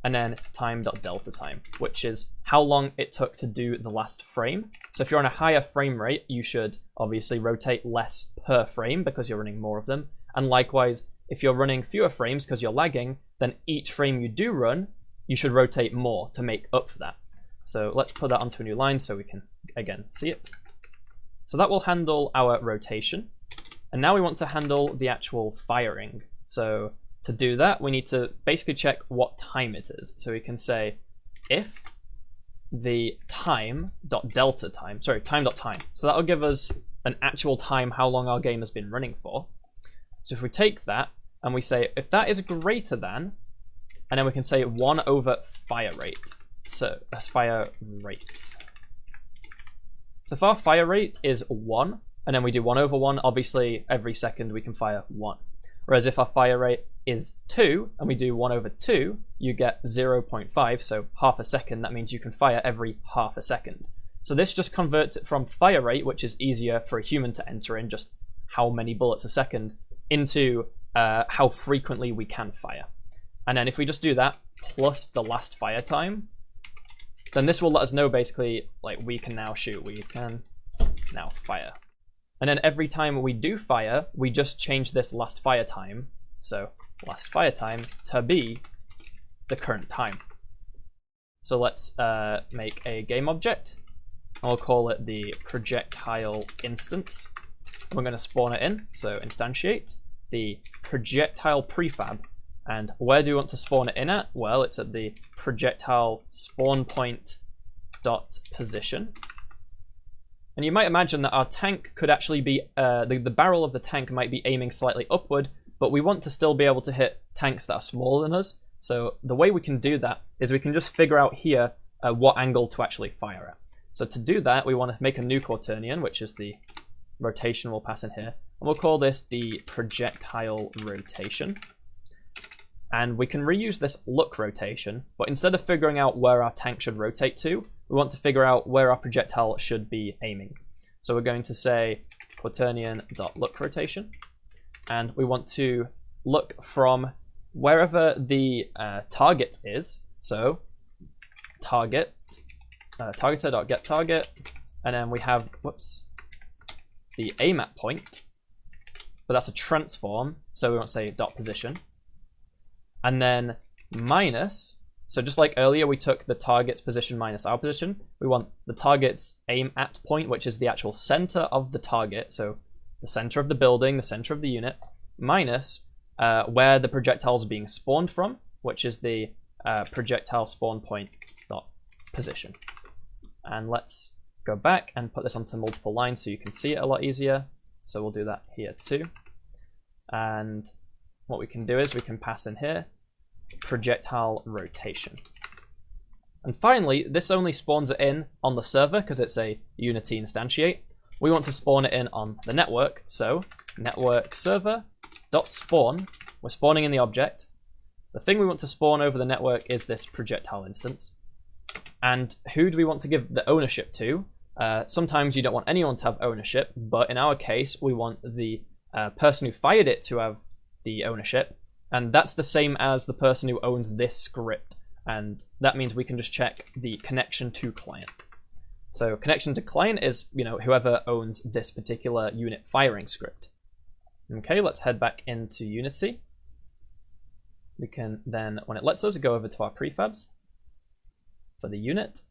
and then time.delta time, which is how long it took to do the last frame. So if you're on a higher frame rate, you should obviously rotate less per frame because you're running more of them. And likewise, if you're running fewer frames because you're lagging, then each frame you do run, you should rotate more to make up for that. So let's put that onto a new line so we can, again, see it. So that will handle our rotation. And now we want to handle the actual firing. So to do that, we need to basically check what time it is. So we can say if the time.delta time, sorry, time.time. So that'll give us an actual time, how long our game has been running for. So if we take that and we say, if that is greater than, and then we can say 1 over fire rate. So that's fire rate. So if our fire rate is 1, and then we do 1 over 1, obviously every second we can fire 1. Whereas if our fire rate is 2, and we do 1 over 2, you get 0.5, so half a second. That means you can fire every half a second. So this just converts it from fire rate, which is easier for a human to enter in, just how many bullets a second, into how frequently we can fire. And then if we just do that plus the last fire time, then this will let us know basically, like, we can now shoot, we can now fire. And then every time we do fire, we just change this last fire time, so last fire time, to be the current time. So let's make a game object. I'll call it the projectile instance. We're going to spawn it in, so instantiate the projectile prefab. And where do we want to spawn it in at? Well, it's at the projectile spawn point dot position. And you might imagine that our tank could actually be, the barrel of the tank might be aiming slightly upward, but we want to still be able to hit tanks that are smaller than us. So the way we can do that is we can just figure out here what angle to actually fire at. So to do that, we want to make a new quaternion, which is the rotation we'll pass in here. And we'll call this the projectile rotation. And we can reuse this look rotation, but instead of figuring out where our tank should rotate to, we want to figure out where our projectile should be aiming. So we're going to say quaternion.look rotation, and we want to look from wherever the target is. So target, targeter.getTarget, and then we have, the aim at point, but that's a transform, so we want to say dot position. And then minus, so just like earlier we took the target's position minus our position, we want the target's aim at point, which is the actual center of the target, so the center of the building, the center of the unit, minus where the projectile is being spawned from, which is the projectile spawn point dot position. And let's go back and put this onto multiple lines so you can see it a lot easier. So we'll do that here too. And what we can do is we can pass in here projectile rotation. And finally, this only spawns it in on the server because it's a Unity instantiate. We want to spawn it in on the network, so network server.spawn. We're spawning in the object. The thing we want to spawn over the network is this projectile instance. And who do we want to give the ownership to? Sometimes you don't want anyone to have ownership, but in our case, we want the person who fired it to have the ownership, and that's the same as the person who owns this script, and that means we can just check the connection to client. So connection to client is, whoever owns this particular unit firing script. Okay, let's head back into Unity. We can then, when it lets us, go over to our prefabs for the unit,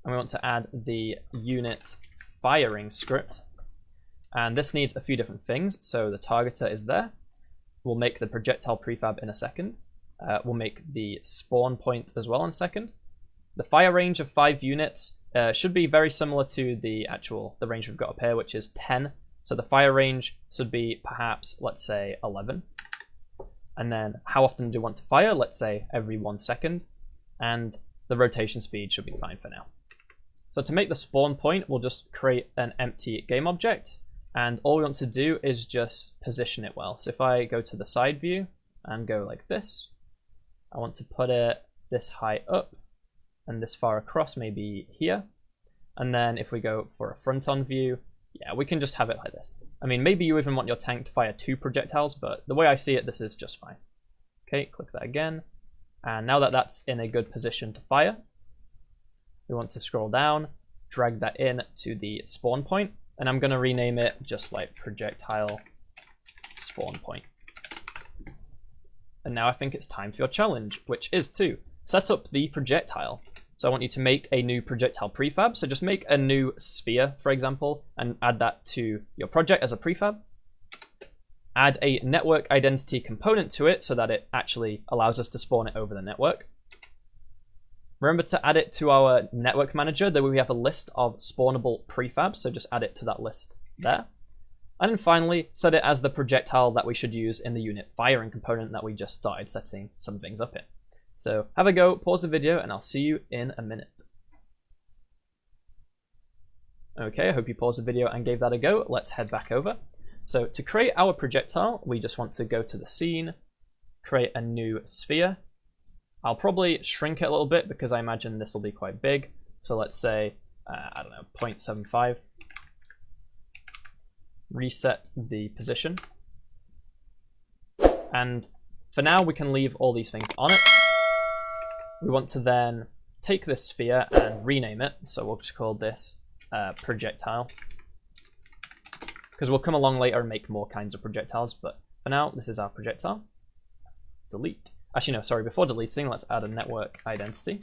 and we want to add the unit firing script. And this needs a few different things. So the targeter is there. We'll make the projectile prefab in a second. We'll make the spawn point as well in a second. The fire range of 5 units should be very similar to the range we've got up here, which is 10. So the fire range should be perhaps, let's say, 11. And then how often do we want to fire? Let's say every 1 second. And the rotation speed should be fine for now. So to make the spawn point, we'll just create an empty game object. And all we want to do is just position it well. So if I go to the side view and go like this, I want to put it this high up and this far across, maybe here. And then if we go for a front-on view, yeah, we can just have it like this. I mean, maybe you even want your tank to fire 2 projectiles, but the way I see it, this is just fine. Okay, click that again. And now that that's in a good position to fire, we want to scroll down, drag that in to the spawn point, and I'm going to rename it just like projectile spawn point. And now I think it's time for your challenge, which is to set up the projectile. So I want you to make a new projectile prefab. So just make a new sphere, for example, and add that to your project as a prefab. Add a network identity component to it so that it actually allows us to spawn it over the network. Remember to add it to our network manager. There we have a list of spawnable prefabs, so just add it to that list there. And then finally, set it as the projectile that we should use in the unit firing component that we just started setting some things up in. So have a go, pause the video, and I'll see you in a minute. Okay, I hope you paused the video and gave that a go. Let's head back over. So to create our projectile, we just want to go to the scene, create a new sphere. I'll probably shrink it a little bit because I imagine this will be quite big. So let's say, I don't know, 0.75. Reset the position. And for now, we can leave all these things on it. We want to then take this sphere and rename it. So we'll just call this projectile. Because we'll come along later and make more kinds of projectiles. But for now, this is our projectile. Delete. Actually, no, sorry, before deleting, let's add a network identity.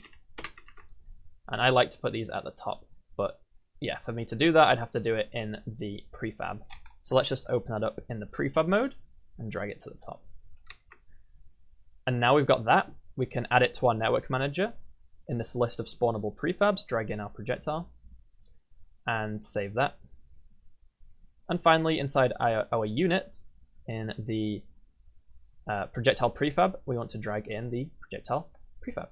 And I like to put these at the top. But yeah, for me to do that, I'd have to do it in the prefab. So let's just open that up in the prefab mode and drag it to the top. And now we've got that. We can add it to our network manager in this list of spawnable prefabs, drag in our projectile, and save that. And finally, inside our unit, in the projectile prefab, we want to drag in the projectile prefab.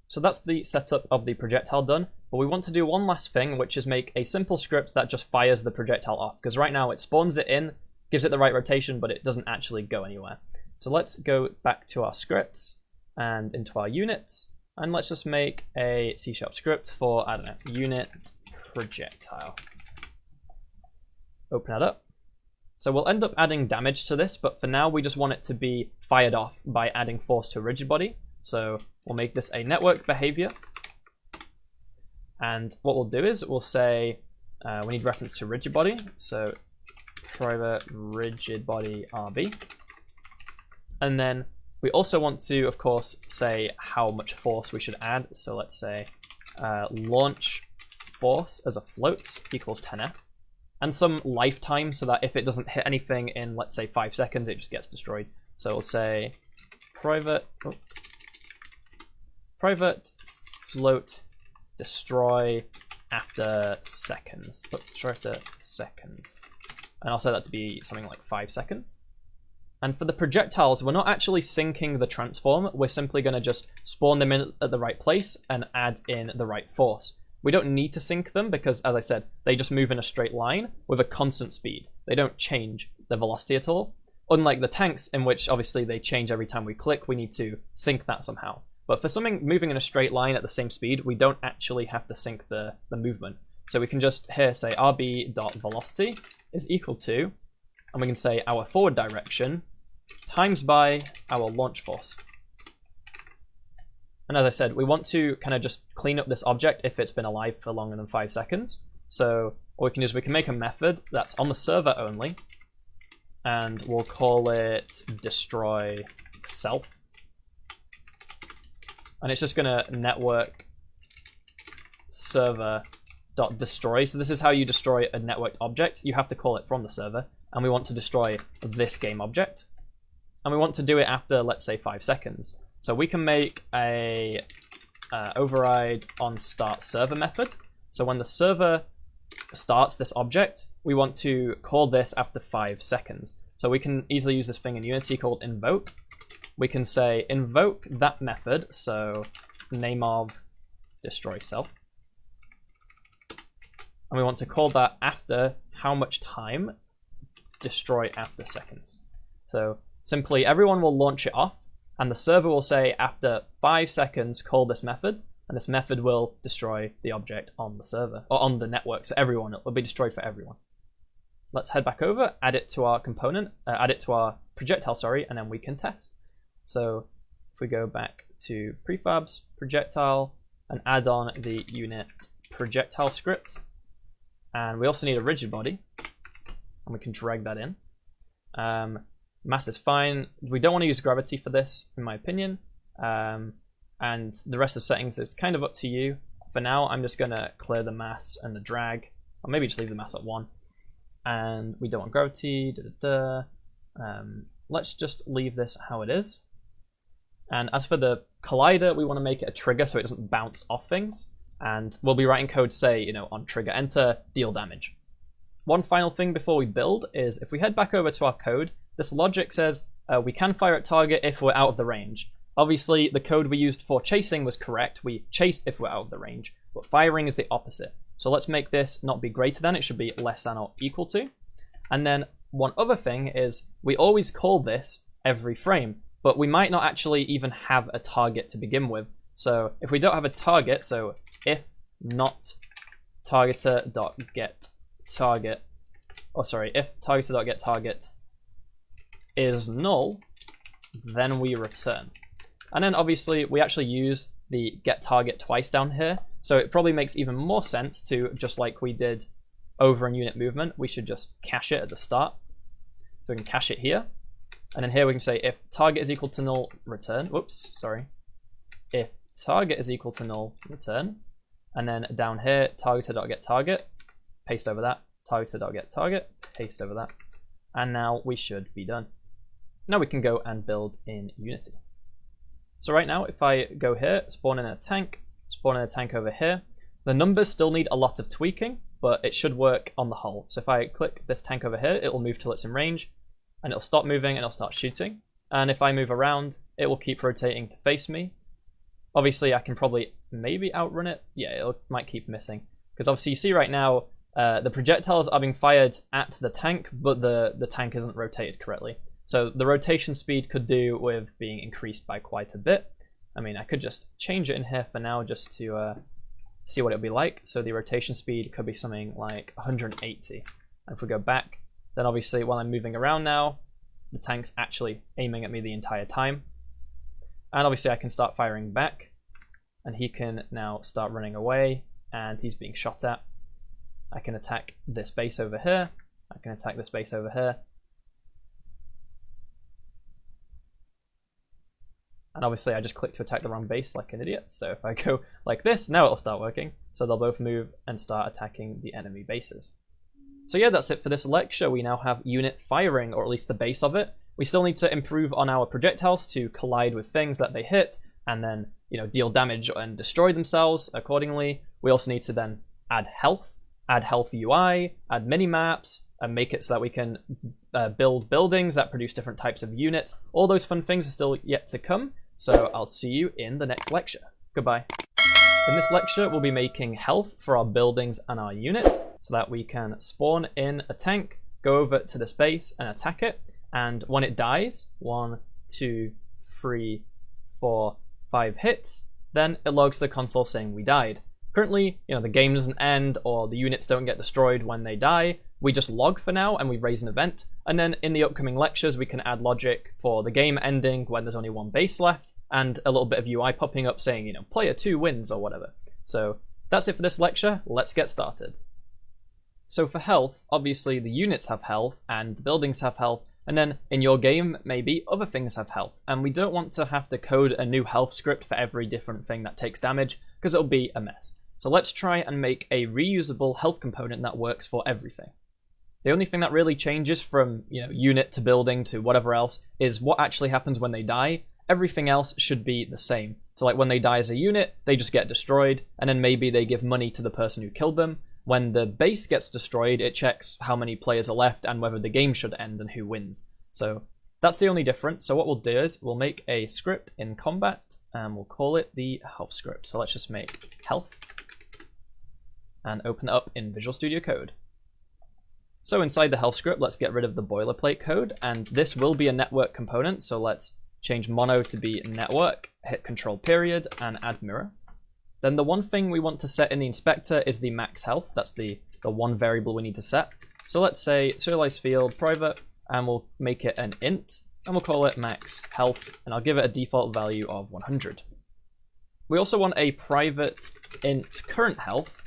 So that's the setup of the projectile done, but we want to do one last thing, which is make a simple script that just fires the projectile off, because right now it spawns it in, gives it the right rotation, but it doesn't actually go anywhere. So let's go back to our scripts and into our units, and let's just make a C# script for, I don't know, unit projectile. Open that up. So we'll end up adding damage to this, but for now we just want it to be fired off by adding force to a rigid body. So we'll make this a network behavior. And what we'll do is we'll say we need reference to rigid body. So private rigid body RB. And then we also want to, of course, say how much force we should add. So let's say launch force as a float equals 10F. And some lifetime so that if it doesn't hit anything in, let's say, 5 seconds, it just gets destroyed. So we'll say private float destroy after seconds. Destroy after seconds. And I'll set that to be something like 5 seconds. And for the projectiles, we're not actually syncing the transform. We're simply going to just spawn them in at the right place and add in the right force. We don't need to sync them because, as I said, they just move in a straight line with a constant speed. They don't change the velocity at all. Unlike the tanks, in which obviously they change every time we click, we need to sync that somehow. But for something moving in a straight line at the same speed, we don't actually have to sync the movement. So we can just here say rb.velocity is equal to, and we can say our forward direction times by our launch force. And as I said, we want to kind of just clean up this object if it's been alive for longer than 5 seconds. So what we can do is we can make a method that's on the server only, and we'll call it destroy self. And it's just going to network server series.Destroy. So this is how you destroy a networked object. You have to call it from the server, and we want to destroy this game object. And we want to do it after, let's say, 5 seconds. So we can make a override on start server method. So when the server starts this object, we want to call this after 5 seconds. So we can easily use this thing in Unity called invoke. We can say invoke that method, so name of destroy self. And we want to call that after how much time? Destroy after seconds. So simply everyone will launch it off, and the server will say after 5 seconds call this method, and this method will destroy the object on the server, or on the network, so everyone, it will be destroyed for everyone. Let's head back over, add it to our component, add it to our projectile, sorry, and then we can test. So if we go back to prefabs, projectile, and add on the unit projectile script, and we also need a rigid body, and we can drag that in. Mass is fine. We don't want to use gravity for this, in my opinion. And the rest of the settings is kind of up to you. For now, I'm just going to clear the mass and the drag, or maybe just leave the mass at 1. And we don't want gravity. Let's just leave this how it is. And as for the collider, we want to make it a trigger so it doesn't bounce off things. And we'll be writing code, say, on trigger enter, deal damage. One final thing before we build is if we head back over to our code, this logic says we can fire at target if we're out of the range. Obviously, the code we used for chasing was correct. We chase if we're out of the range, but firing is the opposite. So let's make this not be greater than, it should be less than or equal to. And then one other thing is we always call this every frame, but we might not actually even have a target to begin with. So if we don't have a target, so if not targeter.get target, if targeter.get target is null, then we return. And then obviously we actually use the get target twice down here. So it probably makes even more sense to, just like we did over in unit movement, we should just cache it at the start. So we can cache it here. And then here we can say if target is equal to null, return. Whoops, sorry. If target is equal to null, return. And then down here, targeter.get target, paste over that. Targeter.get target, paste over that. And now we should be done. Now we can go and build in Unity. So right now, if I go here, spawn in a tank over here, the numbers still need a lot of tweaking, but it should work on the whole. So if I click this tank over here, it will move till it's in range, and it'll stop moving and it'll start shooting. And if I move around, it will keep rotating to face me. Obviously, I can probably maybe outrun it. Yeah, it might keep missing. Because obviously you see right now, the projectiles are being fired at the tank, but the tank isn't rotated correctly. So the rotation speed could do with being increased by quite a bit. I mean, I could just change it in here for now just to see what it'll be like. So the rotation speed could be something like 180. And if we go back, then obviously while I'm moving around now, the tank's actually aiming at me the entire time. And obviously I can start firing back, and he can now start running away, and he's being shot at. I can attack this base over here. I can attack this base over here. And obviously I just clicked to attack the wrong base like an idiot. So if I go like this, now it'll start working. So they'll both move and start attacking the enemy bases. So yeah, that's it for this lecture. We now have unit firing, or at least the base of it. We still need to improve on our projectiles to collide with things that they hit and then, deal damage and destroy themselves accordingly. We also need to then add health UI, add mini-maps, and make it so that we can build buildings that produce different types of units. All those fun things are still yet to come. So I'll see you in the next lecture. Goodbye. In this lecture, we'll be making health for our buildings and our units so that we can spawn in a tank, go over to this base and attack it. And when it dies, 1, 2, 3, 4, 5 hits, then it logs the console saying we died. Currently, the game doesn't end or the units don't get destroyed when they die. We just log for now and we raise an event. And then in the upcoming lectures, we can add logic for the game ending when there's only one base left and a little bit of UI popping up saying, player 2 wins or whatever. So that's it for this lecture. Let's get started. So for health, obviously the units have health and the buildings have health. And then in your game, maybe other things have health. And we don't want to have to code a new health script for every different thing that takes damage because it'll be a mess. So let's try and make a reusable health component that works for everything. The only thing that really changes from unit to building to whatever else is what actually happens when they die. Everything else should be the same. So like when they die as a unit, they just get destroyed, and then maybe they give money to the person who killed them. When the base gets destroyed, it checks how many players are left and whether the game should end and who wins. So that's the only difference. So what we'll do is we'll make a script in combat and we'll call it the health script. So let's just make health and open it up in Visual Studio Code. So inside the health script, let's get rid of the boilerplate code, and this will be a network component. So let's change mono to be network, hit control period, and add mirror. Then the one thing we want to set in the inspector is the max health. That's the one variable we need to set. So let's say serialize field private, and we'll make it an int, and we'll call it max health, and I'll give it a default value of 100. We also want a private int current health,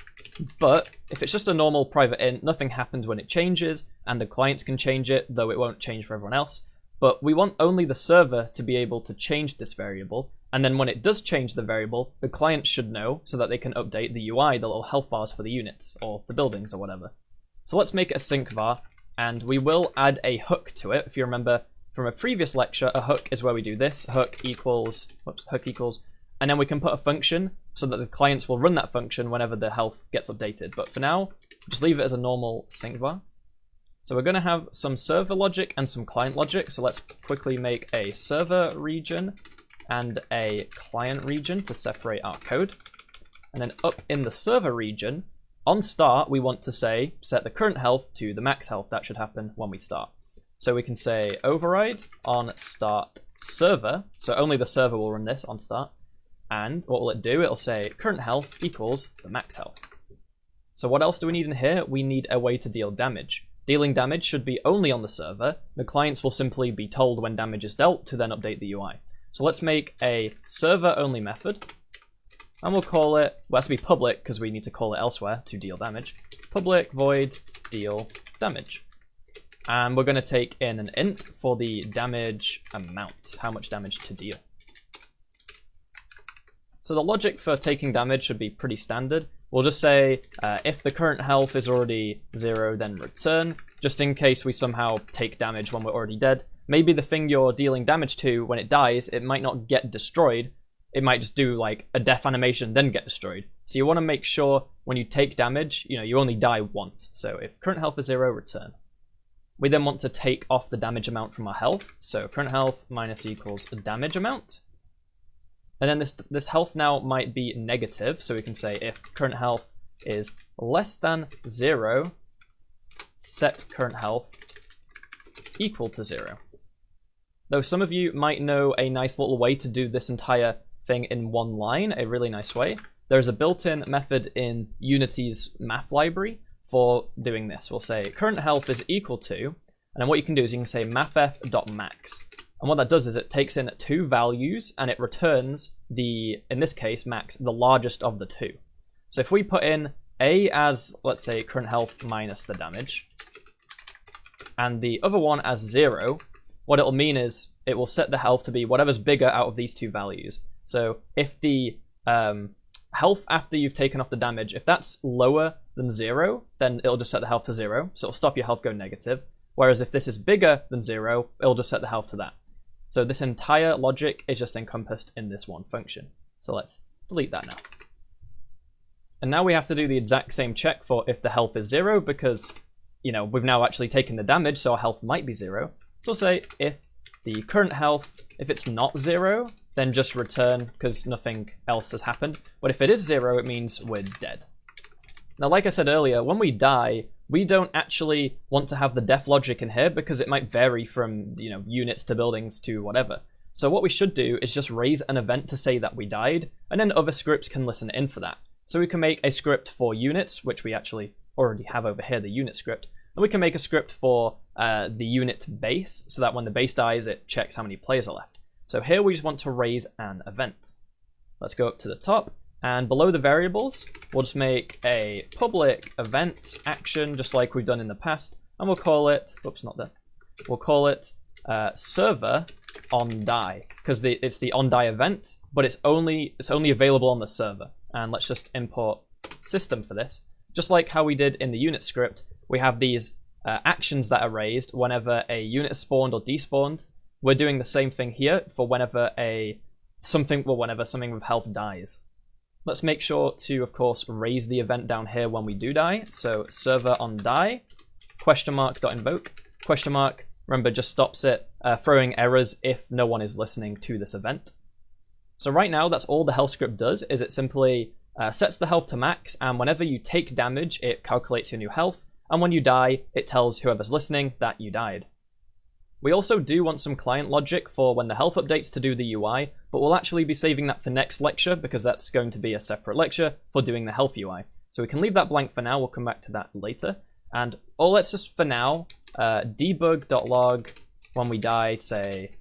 but if it's just a normal private int, nothing happens when it changes, and the clients can change it, though it won't change for everyone else. But we want only the server to be able to change this variable, and then when it does change the variable, the client should know so that they can update the UI, the little health bars for the units, or the buildings, or whatever. So let's make a sync var, and we will add a hook to it. If you remember from a previous lecture, a hook is where we do this, hook equals, and then we can put a function so that the clients will run that function whenever the health gets updated. But for now, just leave it as a normal sync var. So we're going to have some server logic and some client logic. So let's quickly make a server region and a client region to separate our code. And then up in the server region, on start, we want to say, set the current health to the max health. That should happen when we start. So we can say override on start server. So only the server will run this on start. And what will it do? It'll say current health equals the max health. So what else do we need in here? We need a way to deal damage. Dealing damage should be only on the server. The clients will simply be told when damage is dealt to then update the UI. So let's make a server only method. And we'll call it, well, it has to be public because we need to call it elsewhere to deal damage. Public void deal damage. And we're going to take in an int for the damage amount, how much damage to deal. So the logic for taking damage should be pretty standard. We'll just say if the current health is already 0, then return, just in case we somehow take damage when we're already dead. Maybe the thing you're dealing damage to, when it dies, it might not get destroyed. It might just do like a death animation, then get destroyed. So you want to make sure when you take damage, you only die once. So if current health is 0, return. We then want to take off the damage amount from our health. So current health minus equals damage amount. And then this health now might be negative, so we can say if current health is less than 0, set current health equal to 0. Though some of you might know a nice little way to do this entire thing in one line, a really nice way. There's a built-in method in Unity's math library for doing this. We'll say current health is equal to, and then what you can do is you can say mathf.max. And what that does is it takes in 2 values and it returns the, in this case, max, the largest of the 2. So if we put in A as, let's say, current health minus the damage, and the other one as 0, what it'll mean is it will set the health to be whatever's bigger out of these 2 values. So if the health after you've taken off the damage, if that's lower than 0, then it'll just set the health to 0. So it'll stop your health going negative. Whereas if this is bigger than 0, it'll just set the health to that. So this entire logic is just encompassed in this one function. So let's delete that now. And now we have to do the exact same check for if the health is 0 because, we've now actually taken the damage, so our health might be 0. So we'll say if the current health, if it's not 0, then just return because nothing else has happened. But if it is 0, it means we're dead. Now, like I said earlier, when we die, we don't actually want to have the death logic in here because it might vary from, units to buildings to whatever. So what we should do is just raise an event to say that we died, and then other scripts can listen in for that. So we can make a script for units, which we actually already have over here, the unit script. And we can make a script for the unit base, so that when the base dies, it checks how many players are left. So here we just want to raise an event. Let's go up to the top. And below the variables, we'll just make a public event action, just like we've done in the past. And we'll call it, oops, not that. We'll call it server on die, because it's the on die event, but it's only available on the server. And let's just import system for this. Just like how we did in the unit script, we have these actions that are raised whenever a unit is spawned or despawned. We're doing the same thing here for whenever something with health dies. Let's make sure to, of course, raise the event down here when we do die. So server on die, !.invoke, question mark. Remember, just stops it throwing errors if no one is listening to this event. So right now, that's all the health script does, is it simply sets the health to max, and whenever you take damage, it calculates your new health, and when you die, it tells whoever's listening that you died. We also do want some client logic for when the health updates to do the UI, but we'll actually be saving that for next lecture because that's going to be a separate lecture for doing the health UI. So we can leave that blank for now, we'll come back to that later. And let's just, for now, debug.log, when we die, say,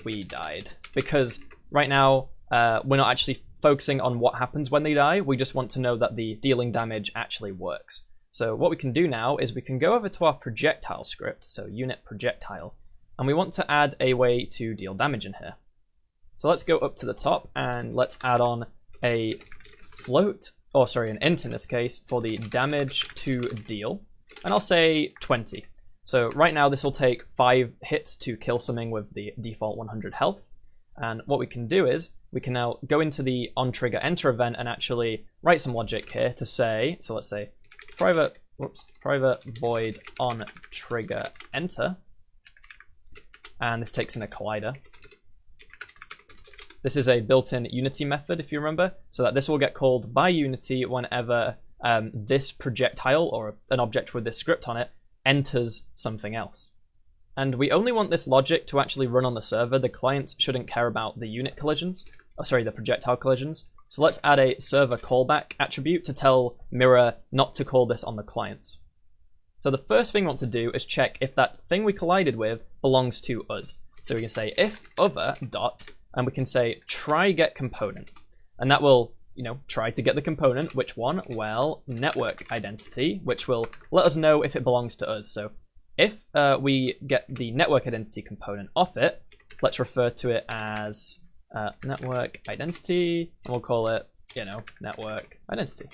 we died. Because right now, we're not actually focusing on what happens when they die, we just want to know that the dealing damage actually works. So what we can do now is we can go over to our projectile script, so unit projectile, and we want to add a way to deal damage in here. So let's go up to the top and let's add on a float, an int in this case, for the damage to deal, and I'll say 20. So right now this will take 5 hits to kill something with the default 100 health, and what we can do is we can now go into the onTriggerEnter event and actually write some logic here to say, so let's say private void onTriggerEnter, and this takes in a collider. This is a built-in Unity method, if you remember, so that this will get called by Unity whenever this projectile, or an object with this script on it, enters something else. And we only want this logic to actually run on the server. The clients shouldn't care about the unit collisions, the projectile collisions. So let's add a server callback attribute to tell Mirror not to call this on the clients. So the first thing we want to do is check if that thing we collided with belongs to us. So we can say if other dot, and we can say try get component. And that will, try to get the component. Which one? Well, network identity, which will let us know if it belongs to us. So if we get the network identity component off it, let's refer to it as network identity, and we'll call it, network identity.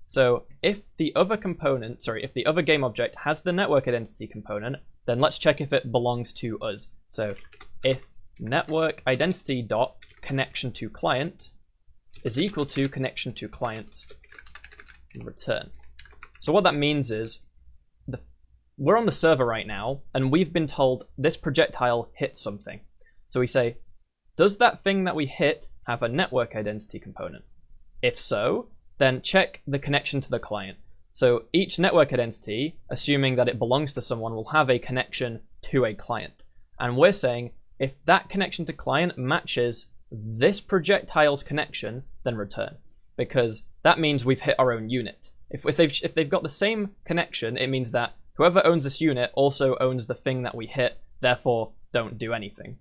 So if the other component, if the other game object has the network identity component, then let's check if it belongs to us. So if network identity dot connection to client is equal to connection to client, return. So what that means is we're on the server right now, and we've been told this projectile hit something. So we say, does that thing that we hit have a network identity component? If so, then check the connection to the client. So each network identity, assuming that it belongs to someone, will have a connection to a client. And we're saying, if that connection to client matches this projectile's connection, then return. Because that means we've hit our own unit. If they've got the same connection, it means that whoever owns this unit also owns the thing that we hit, therefore don't do anything.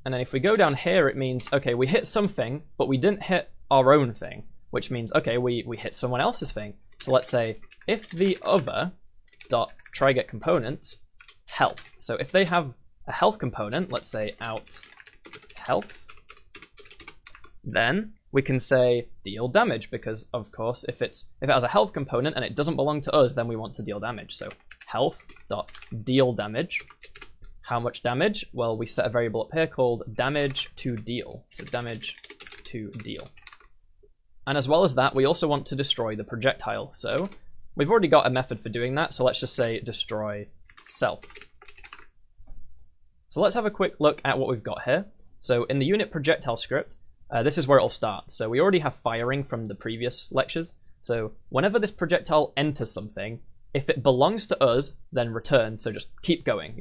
And then if we go down here, it means, okay, we hit something, but we didn't hit our own thing, which means, okay, we hit someone else's thing. So let's say if the other dot try get component health. So if they have a health component, let's say out health, then we can say deal damage, because of course if it has a health component and it doesn't belong to us, then we want to deal damage. So health dot deal damage. How much damage? Well, we set a variable up here called damage to deal. So damage to deal. And as well as that, we also want to destroy the projectile. So we've already got a method for doing that. So let's just say destroy self. So let's have a quick look at what we've got here. So in the unit projectile script, this is where it'll start. So we already have firing from the previous lectures. So whenever this projectile enters something, if it belongs to us, then return. So just keep going.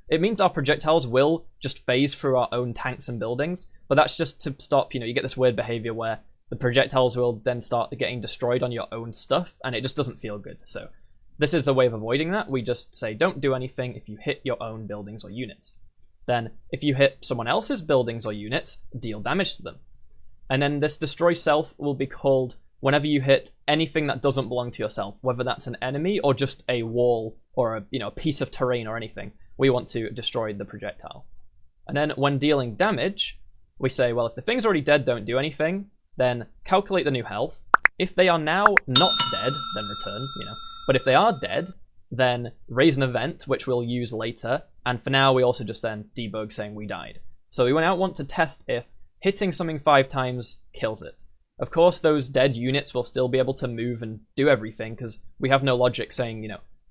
It means our projectiles will just phase through our own tanks and buildings, but that's just to stop, you get this weird behavior where the projectiles will then start getting destroyed on your own stuff, and it just doesn't feel good. So this is the way of avoiding that. We just say don't do anything if you hit your own buildings or units. Then if you hit someone else's buildings or units, deal damage to them. And then this destroy self will be called whenever you hit anything that doesn't belong to yourself, whether that's an enemy or just a wall or a piece of terrain or anything. We want to destroy the projectile. And then when dealing damage, we say, well, if the thing's already dead, don't do anything. then calculate the new health. If they are now not dead, then return, But if they are dead, then raise an event, which we'll use later. And for now, we also just then debug saying we died. So we now want to test if hitting something 5 times kills it. Of course, those dead units will still be able to move and do everything because we have no logic saying,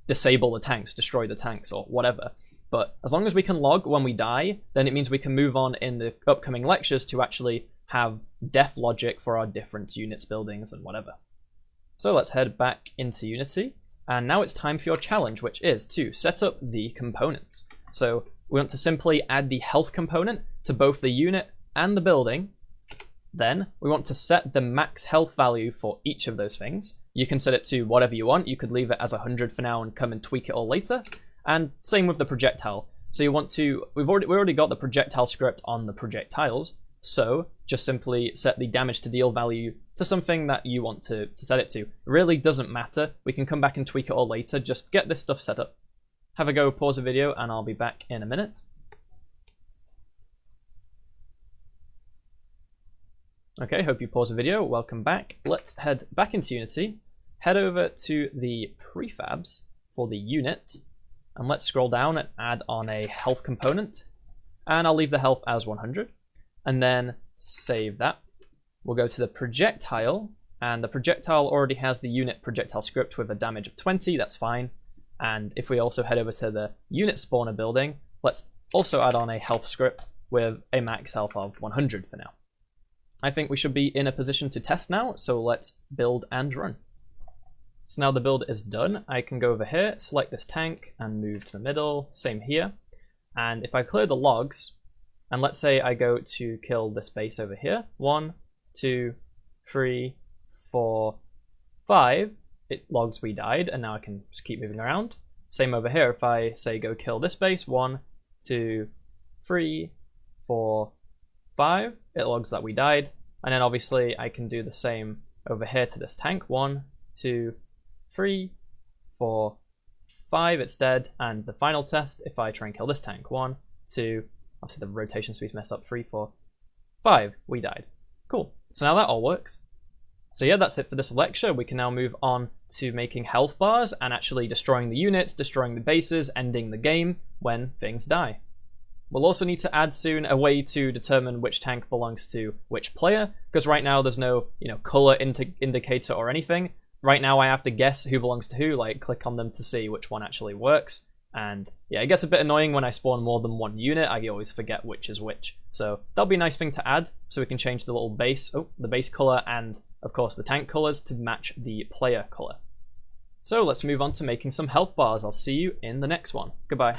disable the tanks, destroy the tanks, or whatever. But as long as we can log when we die, then it means we can move on in the upcoming lectures to actually have death logic for our different units, buildings, and whatever. So let's head back into Unity. And now it's time for your challenge, which is to set up the components. So we want to simply add the health component to both the unit and the building. Then we want to set the max health value for each of those things. You can set it to whatever you want. You could leave it as 100 for now and come and tweak it all later. And same with the projectile. So you want to, we already got the projectile script on the projectiles. So just simply set the damage to deal value to something that you want to set it to. It really doesn't matter. We can come back and tweak it all later. Just get this stuff set up. Have a go, pause the video, and I'll be back in a minute. Okay, hope you paused the video. Welcome back. Let's head back into Unity. Head over to the prefabs for the unit. And let's scroll down and add on a health component. And I'll leave the health as 100. And then save that. We'll go to the projectile. And the projectile already has the unit projectile script with a damage of 20. That's fine. And if we also head over to the unit spawner building, let's also add on a health script with a max health of 100 for now. I think we should be in a position to test now, so let's build and run. So now the build is done. I can go over here, select this tank, and move to the middle. Same here. And if I clear the logs, and let's say I go to kill this base over here, 1, 2, 3, 4, 5, it logs we died, and now I can just keep moving around. Same over here, if I say go kill this base, 1, 2, 3, 4, 5, it logs that we died. And then obviously I can do the same over here to this tank, 1, 2, 3, 4, 5, it's dead. And the final test, if I try and kill this tank, 1, 2, obviously the rotation speed's messed up, 3, 4, 5, we died. Cool, so now that all works. So yeah, that's it for this lecture. We can now move on to making health bars and actually destroying the units, destroying the bases, ending the game when things die. We'll also need to add soon a way to determine which tank belongs to which player, because right now there's no, color indicator or anything. Right now I have to guess who belongs to who, like click on them to see which one actually works. And yeah, it gets a bit annoying when I spawn more than one unit. I always forget which is which. So that'll be a nice thing to add, so we can change the little base, the base color, and of course the tank colors to match the player color. So let's move on to making some health bars. I'll see you in the next one. Goodbye.